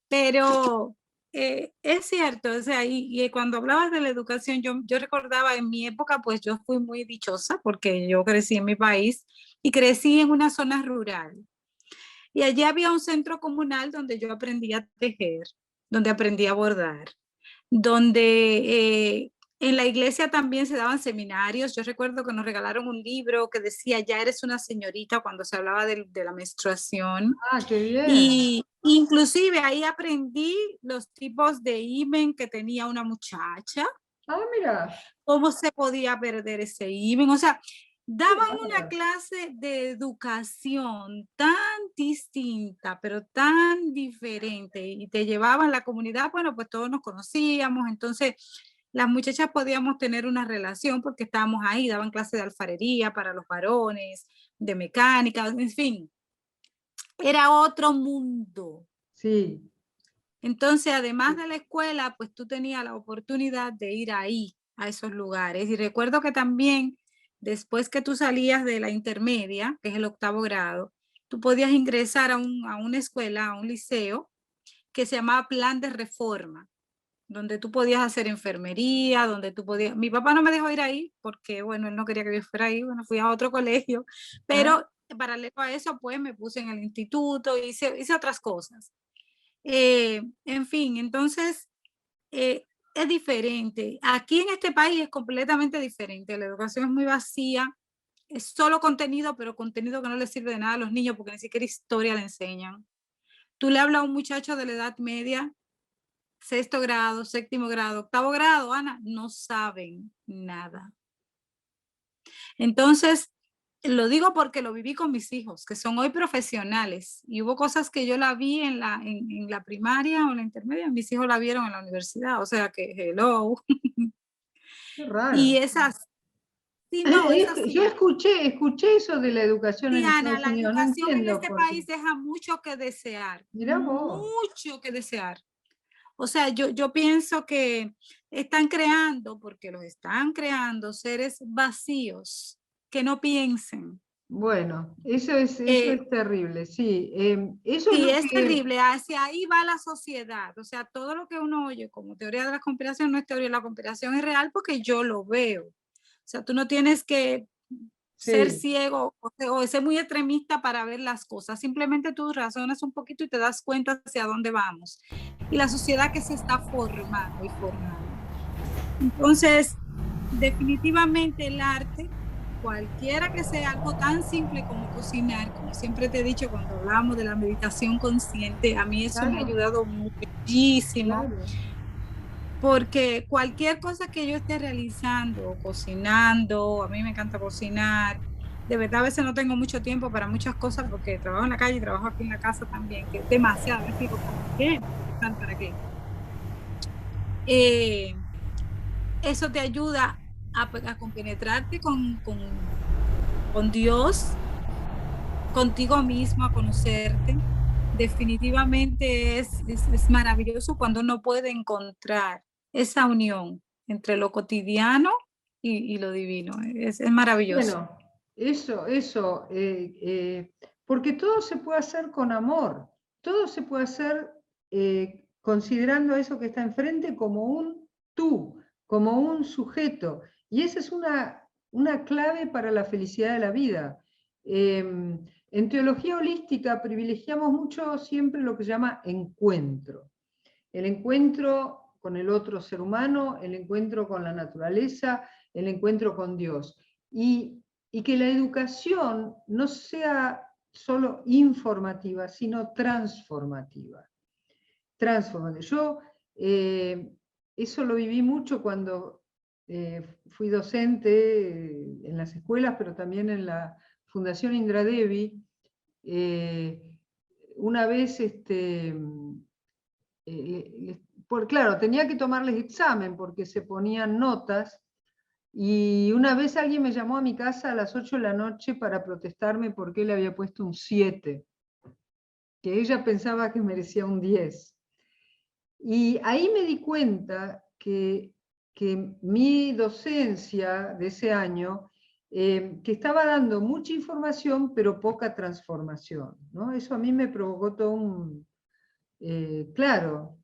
Pero es cierto, o sea, y cuando hablabas de la educación, yo recordaba en mi época, pues yo fui muy dichosa porque yo crecí en mi país y crecí en una zona rural. Y allí había un centro comunal donde yo aprendí a tejer, donde aprendí a bordar, donde en la iglesia también se daban seminarios. Yo recuerdo que nos regalaron un libro que decía, ya eres una señorita, cuando se hablaba de la menstruación. Ah, qué bien. Y inclusive ahí aprendí los tipos de himen que tenía una muchacha. Ah, mira. Cómo se podía perder ese himen. O sea, daban una clase de educación tan distinta, pero tan diferente, y te llevaban a la comunidad. Bueno, pues todos nos conocíamos, entonces las muchachas podíamos tener una relación porque estábamos ahí, daban clases de alfarería para los varones, de mecánica, en fin. Era otro mundo. Sí. Entonces, además de la escuela, pues tú tenías la oportunidad de ir ahí, a esos lugares. Y recuerdo que también, después que tú salías de la intermedia, que es el 8º grado, tú podías ingresar a una escuela, a un liceo, que se llamaba Plan de Reforma, donde tú podías hacer enfermería, donde tú podías... Mi papá no me dejó ir ahí, porque, bueno, él no quería que yo fuera ahí, bueno, fui a otro colegio, pero paralelo a eso, pues, me puse en el instituto, hice otras cosas. En fin, entonces, es diferente. Aquí en este país es completamente diferente, la educación es muy vacía, es solo contenido, pero contenido que no le sirve de nada a los niños, porque ni siquiera historia le enseñan. Tú le hablas a un muchacho de la edad media, 6º grado, 7º grado, 8º grado, Ana, no saben nada. Entonces, lo digo porque lo viví con mis hijos, que son hoy profesionales, y hubo cosas que yo la vi en la primaria o en la intermedia, mis hijos la vieron en la universidad, o sea que, hello. Qué raro. Y esas, sí, no, es así. Yo escuché eso de la educación en Ana, Estados la Unidos, no educación en entiendo este por país qué. deja mucho que desear, Mirá vos. mucho que desear. O sea, yo pienso que están creando, porque los están creando, seres vacíos, que no piensen. Bueno, eso es terrible, sí. Eso es Sí, lo es que... terrible, hacia ahí va la sociedad. O sea, todo lo que uno oye como teoría de la conspiración no es teoría de la conspiración, es real porque yo lo veo. O sea, tú no tienes que ser Sí, ciego o ser muy extremista para ver las cosas. Simplemente tú razonas un poquito y te das cuenta hacia dónde vamos. Y la sociedad que se está formando y formando. Entonces, definitivamente el arte, cualquiera que sea algo tan simple como cocinar, como siempre te he dicho cuando hablamos de la meditación consciente, a mí eso me ha claro, ayudado muchísimo, claro. porque cualquier cosa que yo esté realizando, cocinando, a mí me encanta cocinar, de verdad a veces no tengo mucho tiempo para muchas cosas porque trabajo en la calle y trabajo aquí en la casa también, que es demasiado, me digo, ¿para qué? ¿Para qué? Eso te ayuda a compenetrarte con Dios, contigo mismo, a conocerte. Definitivamente es maravilloso cuando uno puede encontrar esa unión entre lo cotidiano y lo divino. Es maravilloso. Bueno, eso, porque todo se puede hacer con amor, todo se puede hacer considerando a eso que está enfrente como un tú, como un sujeto. Y esa es una clave para la felicidad de la vida. En teología holística privilegiamos mucho siempre lo que se llama encuentro. El encuentro con el otro ser humano, el encuentro con la naturaleza, el encuentro con Dios. Y que la educación no sea solo informativa, sino transformativa. Yo eso lo viví mucho cuando fui docente en las escuelas, pero también en la Fundación Indra Devi. Una vez, claro, tenía que tomarles examen porque se ponían notas. Y una vez alguien me llamó a mi casa a las 8 de la noche para protestarme porque le había puesto un 7, que ella pensaba que merecía un 10. Y ahí me di cuenta que mi docencia de ese año, que estaba dando mucha información, pero poca transformación, ¿no? Eso a mí me provocó todo un, claro,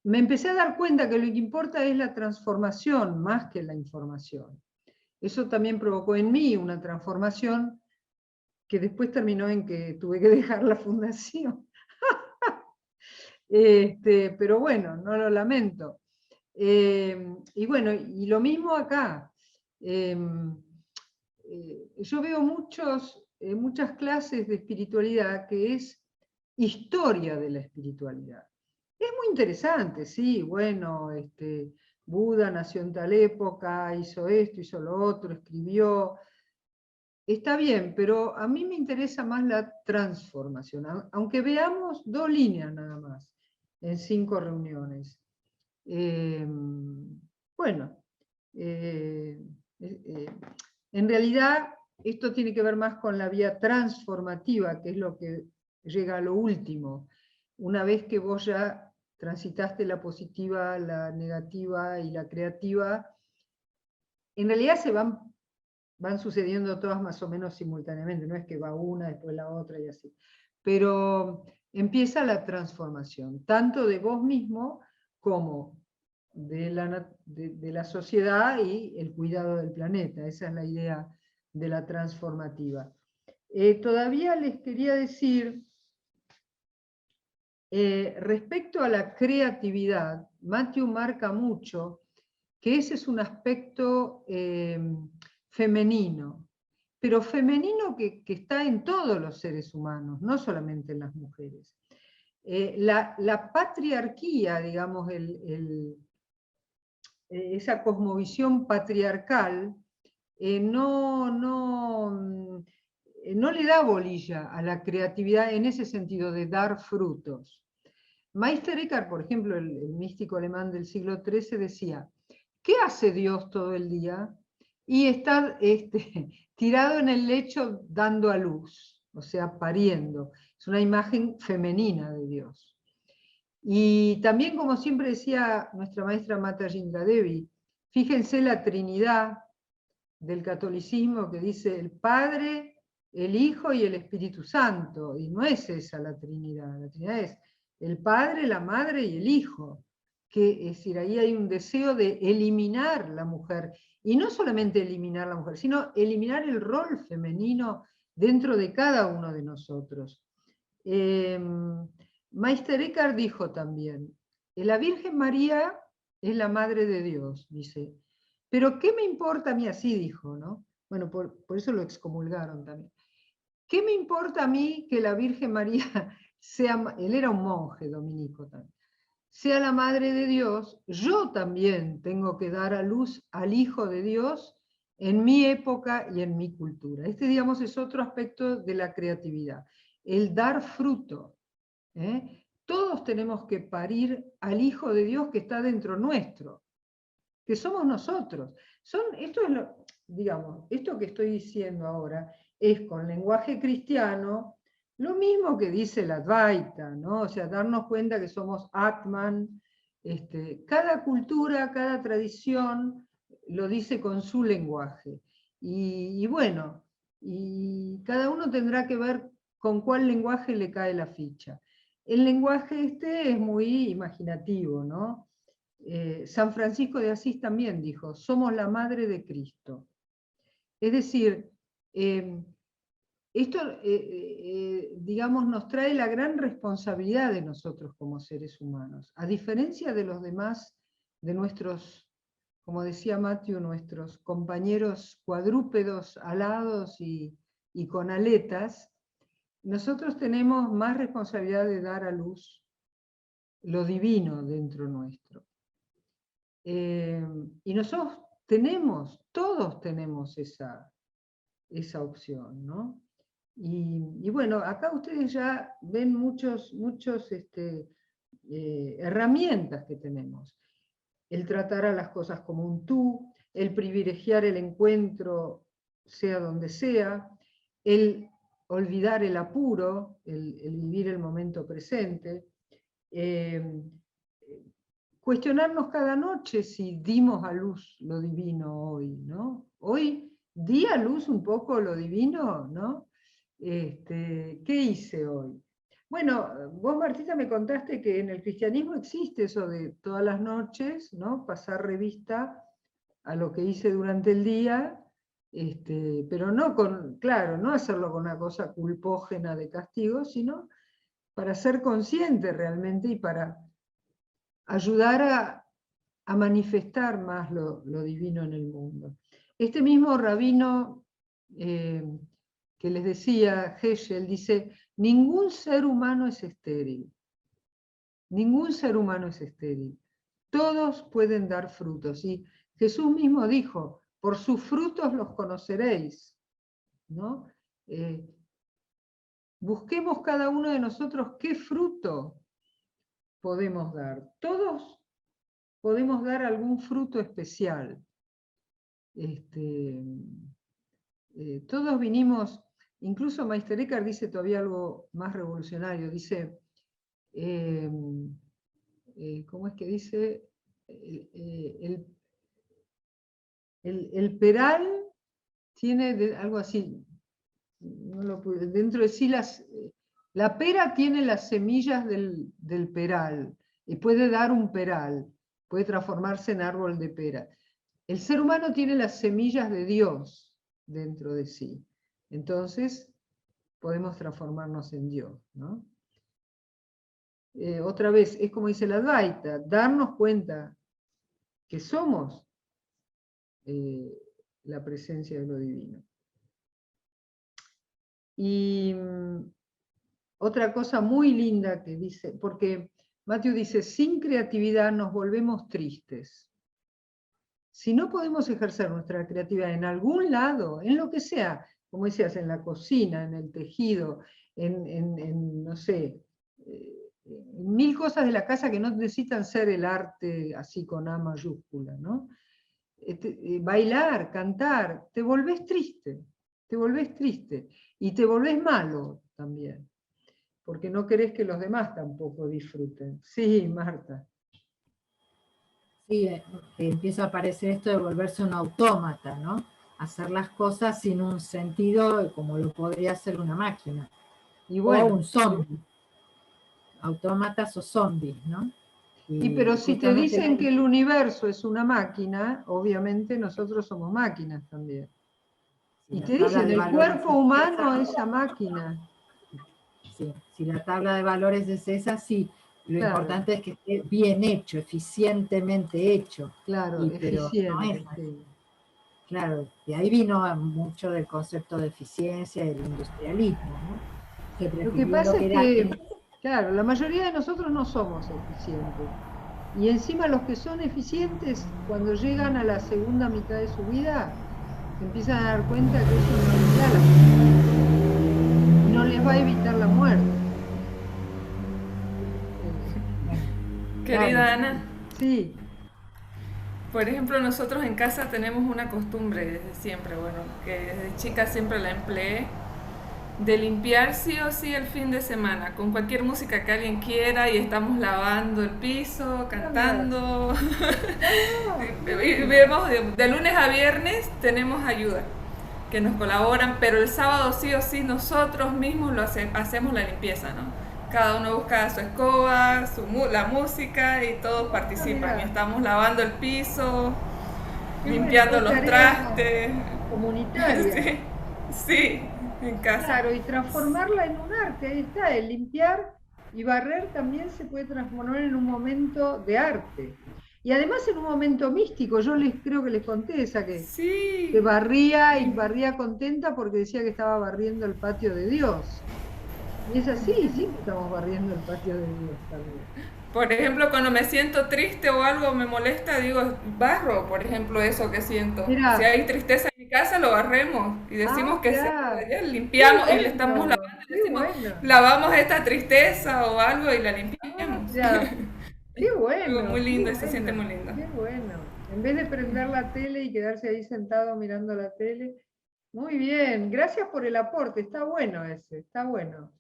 me empecé a dar cuenta que lo que importa es la transformación más que la información. Eso también provocó en mí una transformación que después terminó en que tuve que dejar la fundación. Pero bueno, no lo lamento. Y bueno, y lo mismo acá. Yo veo muchas clases de espiritualidad que es historia de la espiritualidad. Es muy interesante, sí, bueno, Buda nació en tal época, hizo esto, hizo lo otro, escribió. Está bien, pero a mí me interesa más la transformación, aunque veamos 2 líneas nada más en 5 reuniones. Bueno, en realidad esto tiene que ver más con la vía transformativa, que es lo que llega a lo último. Una vez que vos ya transitaste la positiva, la negativa y la creativa, en realidad se van van sucediendo todas más o menos simultáneamente, no es que va una, después la otra y así. Pero empieza la transformación, tanto de vos mismo como de la sociedad y el cuidado del planeta. Esa es la idea de la transformativa. Todavía les quería decir, respecto a la creatividad, Matthew marca mucho que ese es un aspecto femenino, pero femenino que está en todos los seres humanos, no solamente en las mujeres. La patriarquía, digamos, esa cosmovisión patriarcal, no le da bolilla a la creatividad en ese sentido de dar frutos. Meister Eckhart, por ejemplo, el místico alemán del siglo XIII, decía, ¿qué hace Dios todo el día? Y está tirado en el lecho dando a luz, o sea, pariendo. Es una imagen femenina de Dios. Y también, como siempre decía nuestra maestra Mata Jindra Devi, fíjense la Trinidad del catolicismo que dice el Padre, el Hijo y el Espíritu Santo, y no es esa la Trinidad es el Padre, la Madre y el Hijo, que es decir, ahí hay un deseo de eliminar la mujer, y no solamente eliminar la mujer, sino eliminar el rol femenino dentro de cada uno de nosotros. Meister Eckhart dijo también, la Virgen María es la Madre de Dios, dice, pero ¿qué me importa a mí? Así dijo, ¿no? Bueno, por eso lo excomulgaron también. ¿Qué me importa a mí que la Virgen María sea, él era un monje dominico también, sea la Madre de Dios? Yo también tengo que dar a luz al Hijo de Dios en mi época y en mi cultura. Este, digamos, es otro aspecto de la creatividad, el dar fruto. Todos tenemos que parir al Hijo de Dios que está dentro nuestro, que somos nosotros. Esto es digamos, esto que estoy diciendo ahora es con lenguaje cristiano lo mismo que dice la Advaita, ¿no? O sea, darnos cuenta que somos Atman. Cada cultura, cada tradición lo dice con su lenguaje. Y bueno, y cada uno tendrá que ver con cuál lenguaje le cae la ficha. El lenguaje es muy imaginativo, ¿no? San Francisco de Asís también dijo, somos la madre de Cristo. Es decir, esto, digamos, nos trae la gran responsabilidad de nosotros como seres humanos. A diferencia de los demás, de nuestros, como decía Matthew, nuestros compañeros cuadrúpedos alados y con aletas, nosotros tenemos más responsabilidad de dar a luz lo divino dentro nuestro. Y nosotros todos tenemos esa opción, ¿no? Y bueno, acá ustedes ya ven muchas herramientas que tenemos. El tratar a las cosas como un tú, el privilegiar el encuentro, sea donde sea, el olvidar el apuro, el vivir el momento presente, cuestionarnos cada noche si dimos a luz lo divino hoy, ¿no? Hoy di a luz un poco lo divino, ¿no? ¿Qué hice hoy? Bueno, vos, Martita, me contaste que en el cristianismo existe eso de todas las noches, ¿no? Pasar revista a lo que hice durante el día, pero no claro, no hacerlo con una cosa culpógena de castigo, sino para ser consciente realmente y para ayudar a manifestar más lo divino en el mundo. Este mismo rabino que les decía, Heschel, dice, ningún ser humano es estéril. Ningún ser humano es estéril. Todos pueden dar frutos. Y Jesús mismo dijo, por sus frutos los conoceréis, ¿no? Busquemos cada uno de nosotros qué fruto podemos dar. Todos podemos dar algún fruto especial. Todos vinimos, incluso Meister Eckhart dice todavía algo más revolucionario, dice, ¿cómo es que dice? El peral tiene algo así, dentro de sí la pera tiene las semillas del peral, y puede dar un peral, puede transformarse en árbol de pera. El ser humano tiene las semillas de Dios dentro de sí. Entonces, podemos transformarnos en Dios, ¿no? Otra vez, es como dice la Advaita, darnos cuenta que somos la presencia de lo divino. Y otra cosa muy linda que dice, porque Matthew dice, sin creatividad nos volvemos tristes. Si no podemos ejercer nuestra creatividad en algún lado, en lo que sea, como decías, en la cocina, en el tejido, no sé, mil cosas de la casa que no necesitan ser el arte así con A mayúscula, ¿no? Bailar, cantar, te volvés triste, y te volvés malo también, porque no querés que los demás tampoco disfruten. Sí, Marta. Sí, empieza a aparecer esto de volverse un autómata, ¿no? Hacer las cosas sin un sentido como lo podría hacer una máquina. Y bueno, o un zombie. Autómatas o zombies, ¿no? pero si te dicen que el universo es una máquina, obviamente nosotros somos máquinas también. Y te dicen, el cuerpo humano es esa máquina. Sí, si la tabla de valores es esa, sí. Lo importante es que esté bien hecho, eficientemente hecho. Claro, eficiente. No es así. Sí. Claro, y ahí vino mucho del concepto de eficiencia y del industrialismo, ¿no? Lo que pasa es que, claro, la mayoría de nosotros no somos eficientes. Y encima los que son eficientes, cuando llegan a la segunda mitad de su vida, se empiezan a dar cuenta que eso no les da la muerte. No les va a evitar la muerte. Querida Ana. Sí. Por ejemplo, nosotros en casa tenemos una costumbre desde siempre, bueno, que desde chica siempre la empleé, de limpiar sí o sí el fin de semana, con cualquier música que alguien quiera, y estamos lavando el piso, cantando. Y vemos, de lunes a viernes tenemos ayuda, que nos colaboran, pero el sábado sí o sí nosotros mismos hacemos la limpieza, ¿no? Cada uno busca su escoba, la música, y todos participan. Y estamos lavando el piso, limpiando los trastes. Comunitaria. Sí, en casa. Claro, y transformarla en un arte, ahí está, el limpiar y barrer también se puede transformar en un momento de arte. Y además en un momento místico, yo creo que les conté esa que barría y barría contenta porque decía que estaba barriendo el patio de Dios. Y es así, sí que estamos barriendo el patio de Dios también. Por ejemplo, cuando me siento triste o algo me molesta, digo, barro, por ejemplo, eso que siento. Mirá. Si hay tristeza en mi casa, lo barremos y decimos que limpiamos y le estamos lavando y decimos, lavamos esta tristeza o algo y la limpiamos. Qué bueno. Muy lindo, se siente muy lindo. Qué bueno. En vez de prender la tele y quedarse ahí sentado mirando la tele. Muy bien, gracias por el aporte, está bueno ese, está bueno.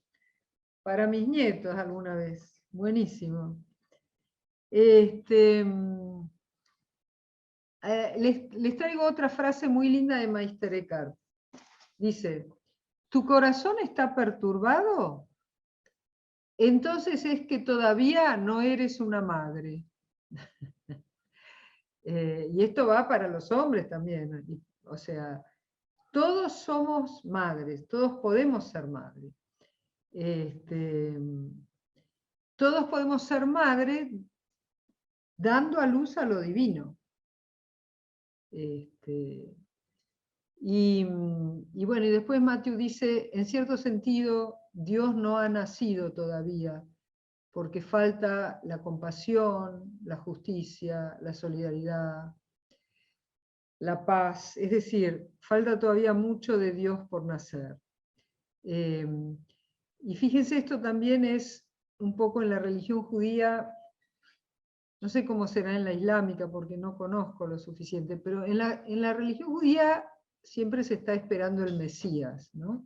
Para mis nietos alguna vez, buenísimo. Les traigo otra frase muy linda de Meister Eckhart. Dice, ¿tu corazón está perturbado? Entonces es que todavía no eres una madre. Y esto va para los hombres también. O sea, todos somos madres, todos podemos ser madres. Todos podemos ser madres dando a luz a lo divino. Y bueno, y después Matthew dice, en cierto sentido, Dios no ha nacido todavía, porque falta la compasión, la justicia, la solidaridad, la paz, es decir, falta todavía mucho de Dios por nacer. Y fíjense, esto también es un poco en la religión judía, no sé cómo será en la islámica porque no conozco lo suficiente, pero en la religión judía siempre se está esperando el Mesías, ¿no?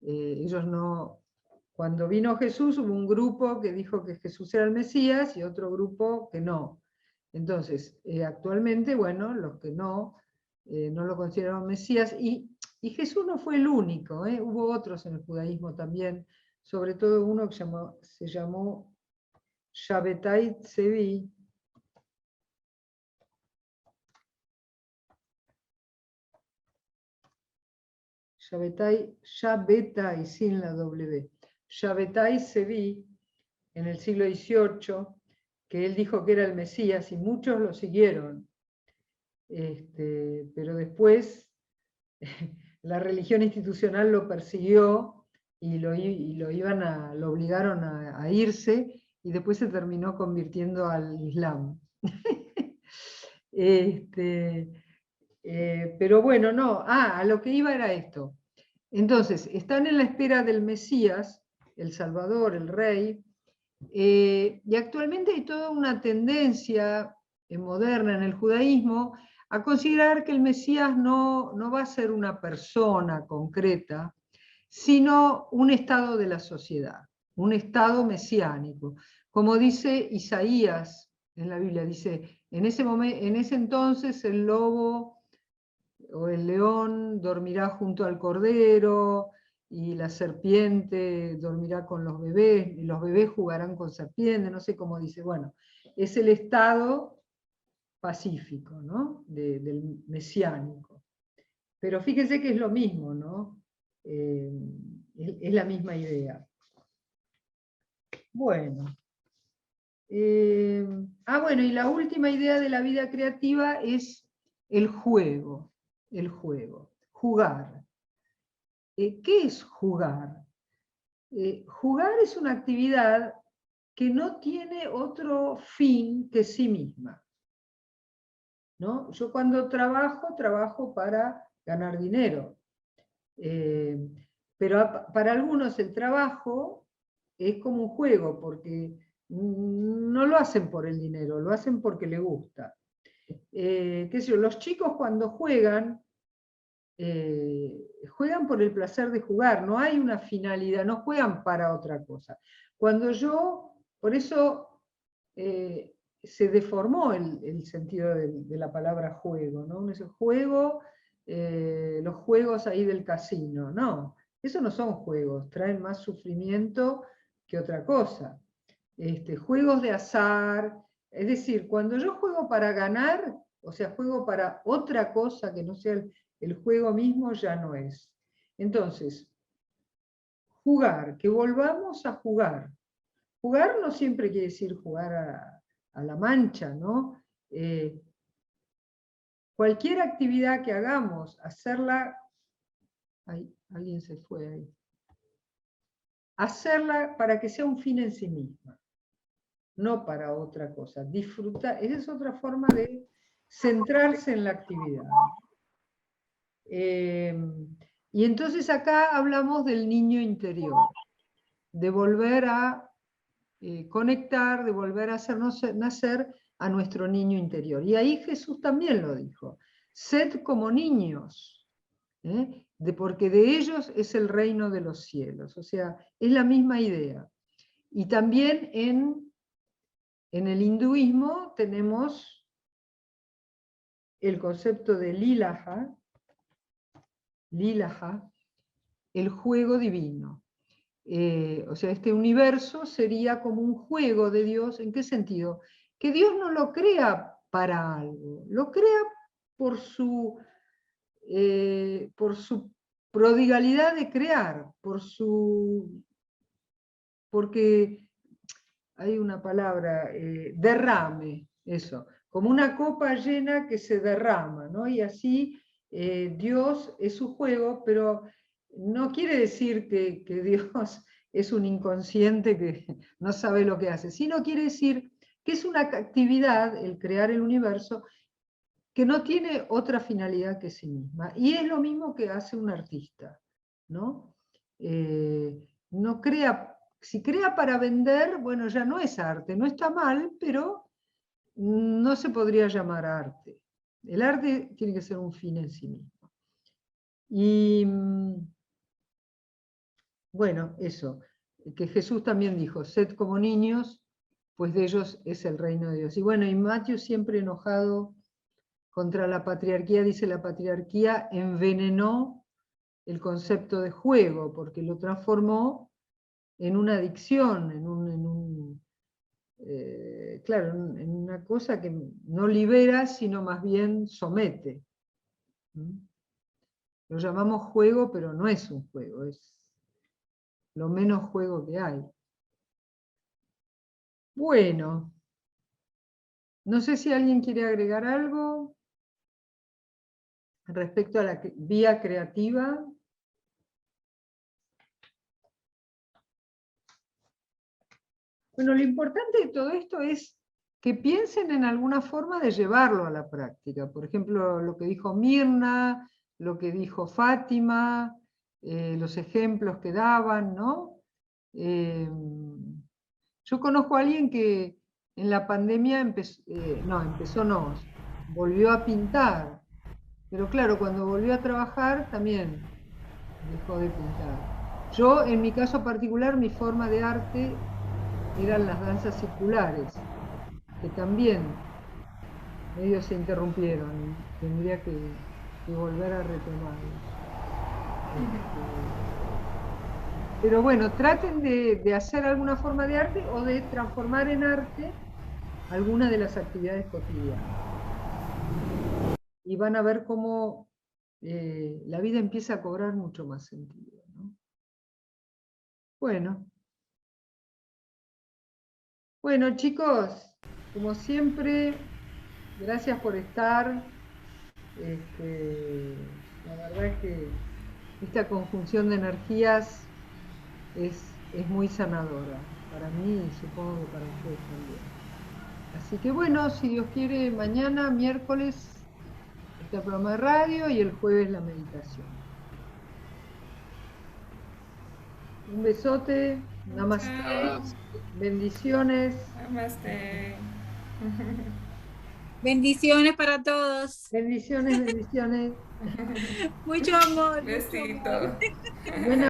Ellos no... Cuando vino Jesús hubo un grupo que dijo que Jesús era el Mesías y otro grupo que no. Entonces, actualmente, bueno, los que no no lo consideraron Mesías, y Jesús no fue el único, hubo otros en el judaísmo también, sobre todo uno que se llamó Shabbatai Tzvi, Shabbatai sin la W, Shabbatai Tzvi, en el siglo XVIII, que él dijo que era el Mesías y muchos lo siguieron. Pero después la religión institucional lo persiguió y lo obligaron a irse, y después se terminó convirtiendo al Islam. Pero bueno, no, a lo que iba era esto. Entonces, están en la espera del Mesías, el Salvador, el Rey, y actualmente hay toda una tendencia moderna en el judaísmo a considerar que el Mesías no va a ser una persona concreta, sino un estado de la sociedad, un estado mesiánico. Como dice Isaías en la Biblia, dice, en ese entonces el lobo o el león dormirá junto al cordero, y la serpiente dormirá con los bebés, y los bebés jugarán con serpientes, no sé cómo dice. Bueno, es el estado pacífico, ¿no? Del mesiánico. Pero fíjense que es lo mismo, ¿no? Es la misma idea. Bueno. Bueno, y la última idea de la vida creativa es el juego. El juego. Jugar. ¿Qué es jugar? Jugar es una actividad que no tiene otro fin que sí misma, ¿no? Yo cuando trabajo para ganar dinero. Pero para algunos el trabajo es como un juego, porque no lo hacen por el dinero, lo hacen porque les gusta. Qué sé yo, los chicos cuando juegan por el placer de jugar, no hay una finalidad, no juegan para otra cosa. Por eso se deformó el sentido de la palabra juego, ¿no? Ese juego, los juegos ahí del casino, no, eso no son juegos, traen más sufrimiento que otra cosa. Juegos de azar, es decir, cuando yo juego para ganar, o sea, juego para otra cosa que no sea el juego mismo, ya no es. Entonces, jugar, que volvamos a jugar. Jugar no siempre quiere decir jugar a la mancha, ¿no? Cualquier actividad que hagamos, hacerla... Ay, alguien se fue ahí. Hacerla para que sea un fin en sí misma, no para otra cosa. Disfrutar, esa es otra forma de centrarse en la actividad. Y entonces acá hablamos del niño interior, de volver a conectar, de volver a hacernos nacer a nuestro niño interior. Y ahí Jesús también lo dijo, sed como niños, porque de ellos es el reino de los cielos. O sea, es la misma idea. Y también en el hinduismo tenemos el concepto de lilaha, el juego divino. O sea, este universo sería como un juego de Dios. ¿En qué sentido? Que Dios no lo crea para algo, lo crea por su prodigalidad de crear, porque hay una palabra, derrame, eso, como una copa llena que se derrama, ¿no? Y así Dios es su juego, pero no quiere decir que Dios es un inconsciente que no sabe lo que hace, sino quiere decir que es una actividad, el crear el universo, que no tiene otra finalidad que sí misma. Y es lo mismo que hace un artista, ¿no? No crea, si crea para vender, bueno, ya no es arte, no está mal, pero no se podría llamar arte. El arte tiene que ser un fin en sí mismo. Y bueno, eso, que Jesús también dijo, sed como niños, pues de ellos es el reino de Dios. Y bueno, y Matthew siempre enojado contra la patriarquía, dice la patriarquía envenenó el concepto de juego, porque lo transformó en una adicción, claro, en una cosa que no libera, sino más bien somete. Lo llamamos juego, pero no es un juego, es lo menos juego que hay. Bueno, no sé si alguien quiere agregar algo respecto a la vía creativa. Bueno, lo importante de todo esto es que piensen en alguna forma de llevarlo a la práctica. Por ejemplo, lo que dijo Mirna, lo que dijo Fátima, los ejemplos que daban, ¿no? Yo conozco a alguien que en la pandemia volvió a pintar. Pero claro, cuando volvió a trabajar también dejó de pintar. Yo, en mi caso particular, mi forma de arte eran las danzas circulares, que también medio se interrumpieron, tendría que volver a retomarlas. Pero bueno, traten de hacer alguna forma de arte o de transformar en arte alguna de las actividades cotidianas. Y van a ver cómo la vida empieza a cobrar mucho más sentido, ¿no? Bueno, chicos, como siempre, gracias por estar. La verdad es que esta conjunción de energías es muy sanadora para mí y supongo que para ustedes también. Así que bueno, si Dios quiere, mañana, miércoles, el programa de radio y el jueves la meditación. Un besote, namaste, bendiciones. Namaste. Bendiciones para todos. Bendiciones, bendiciones. Mucho amor. Besito. Buena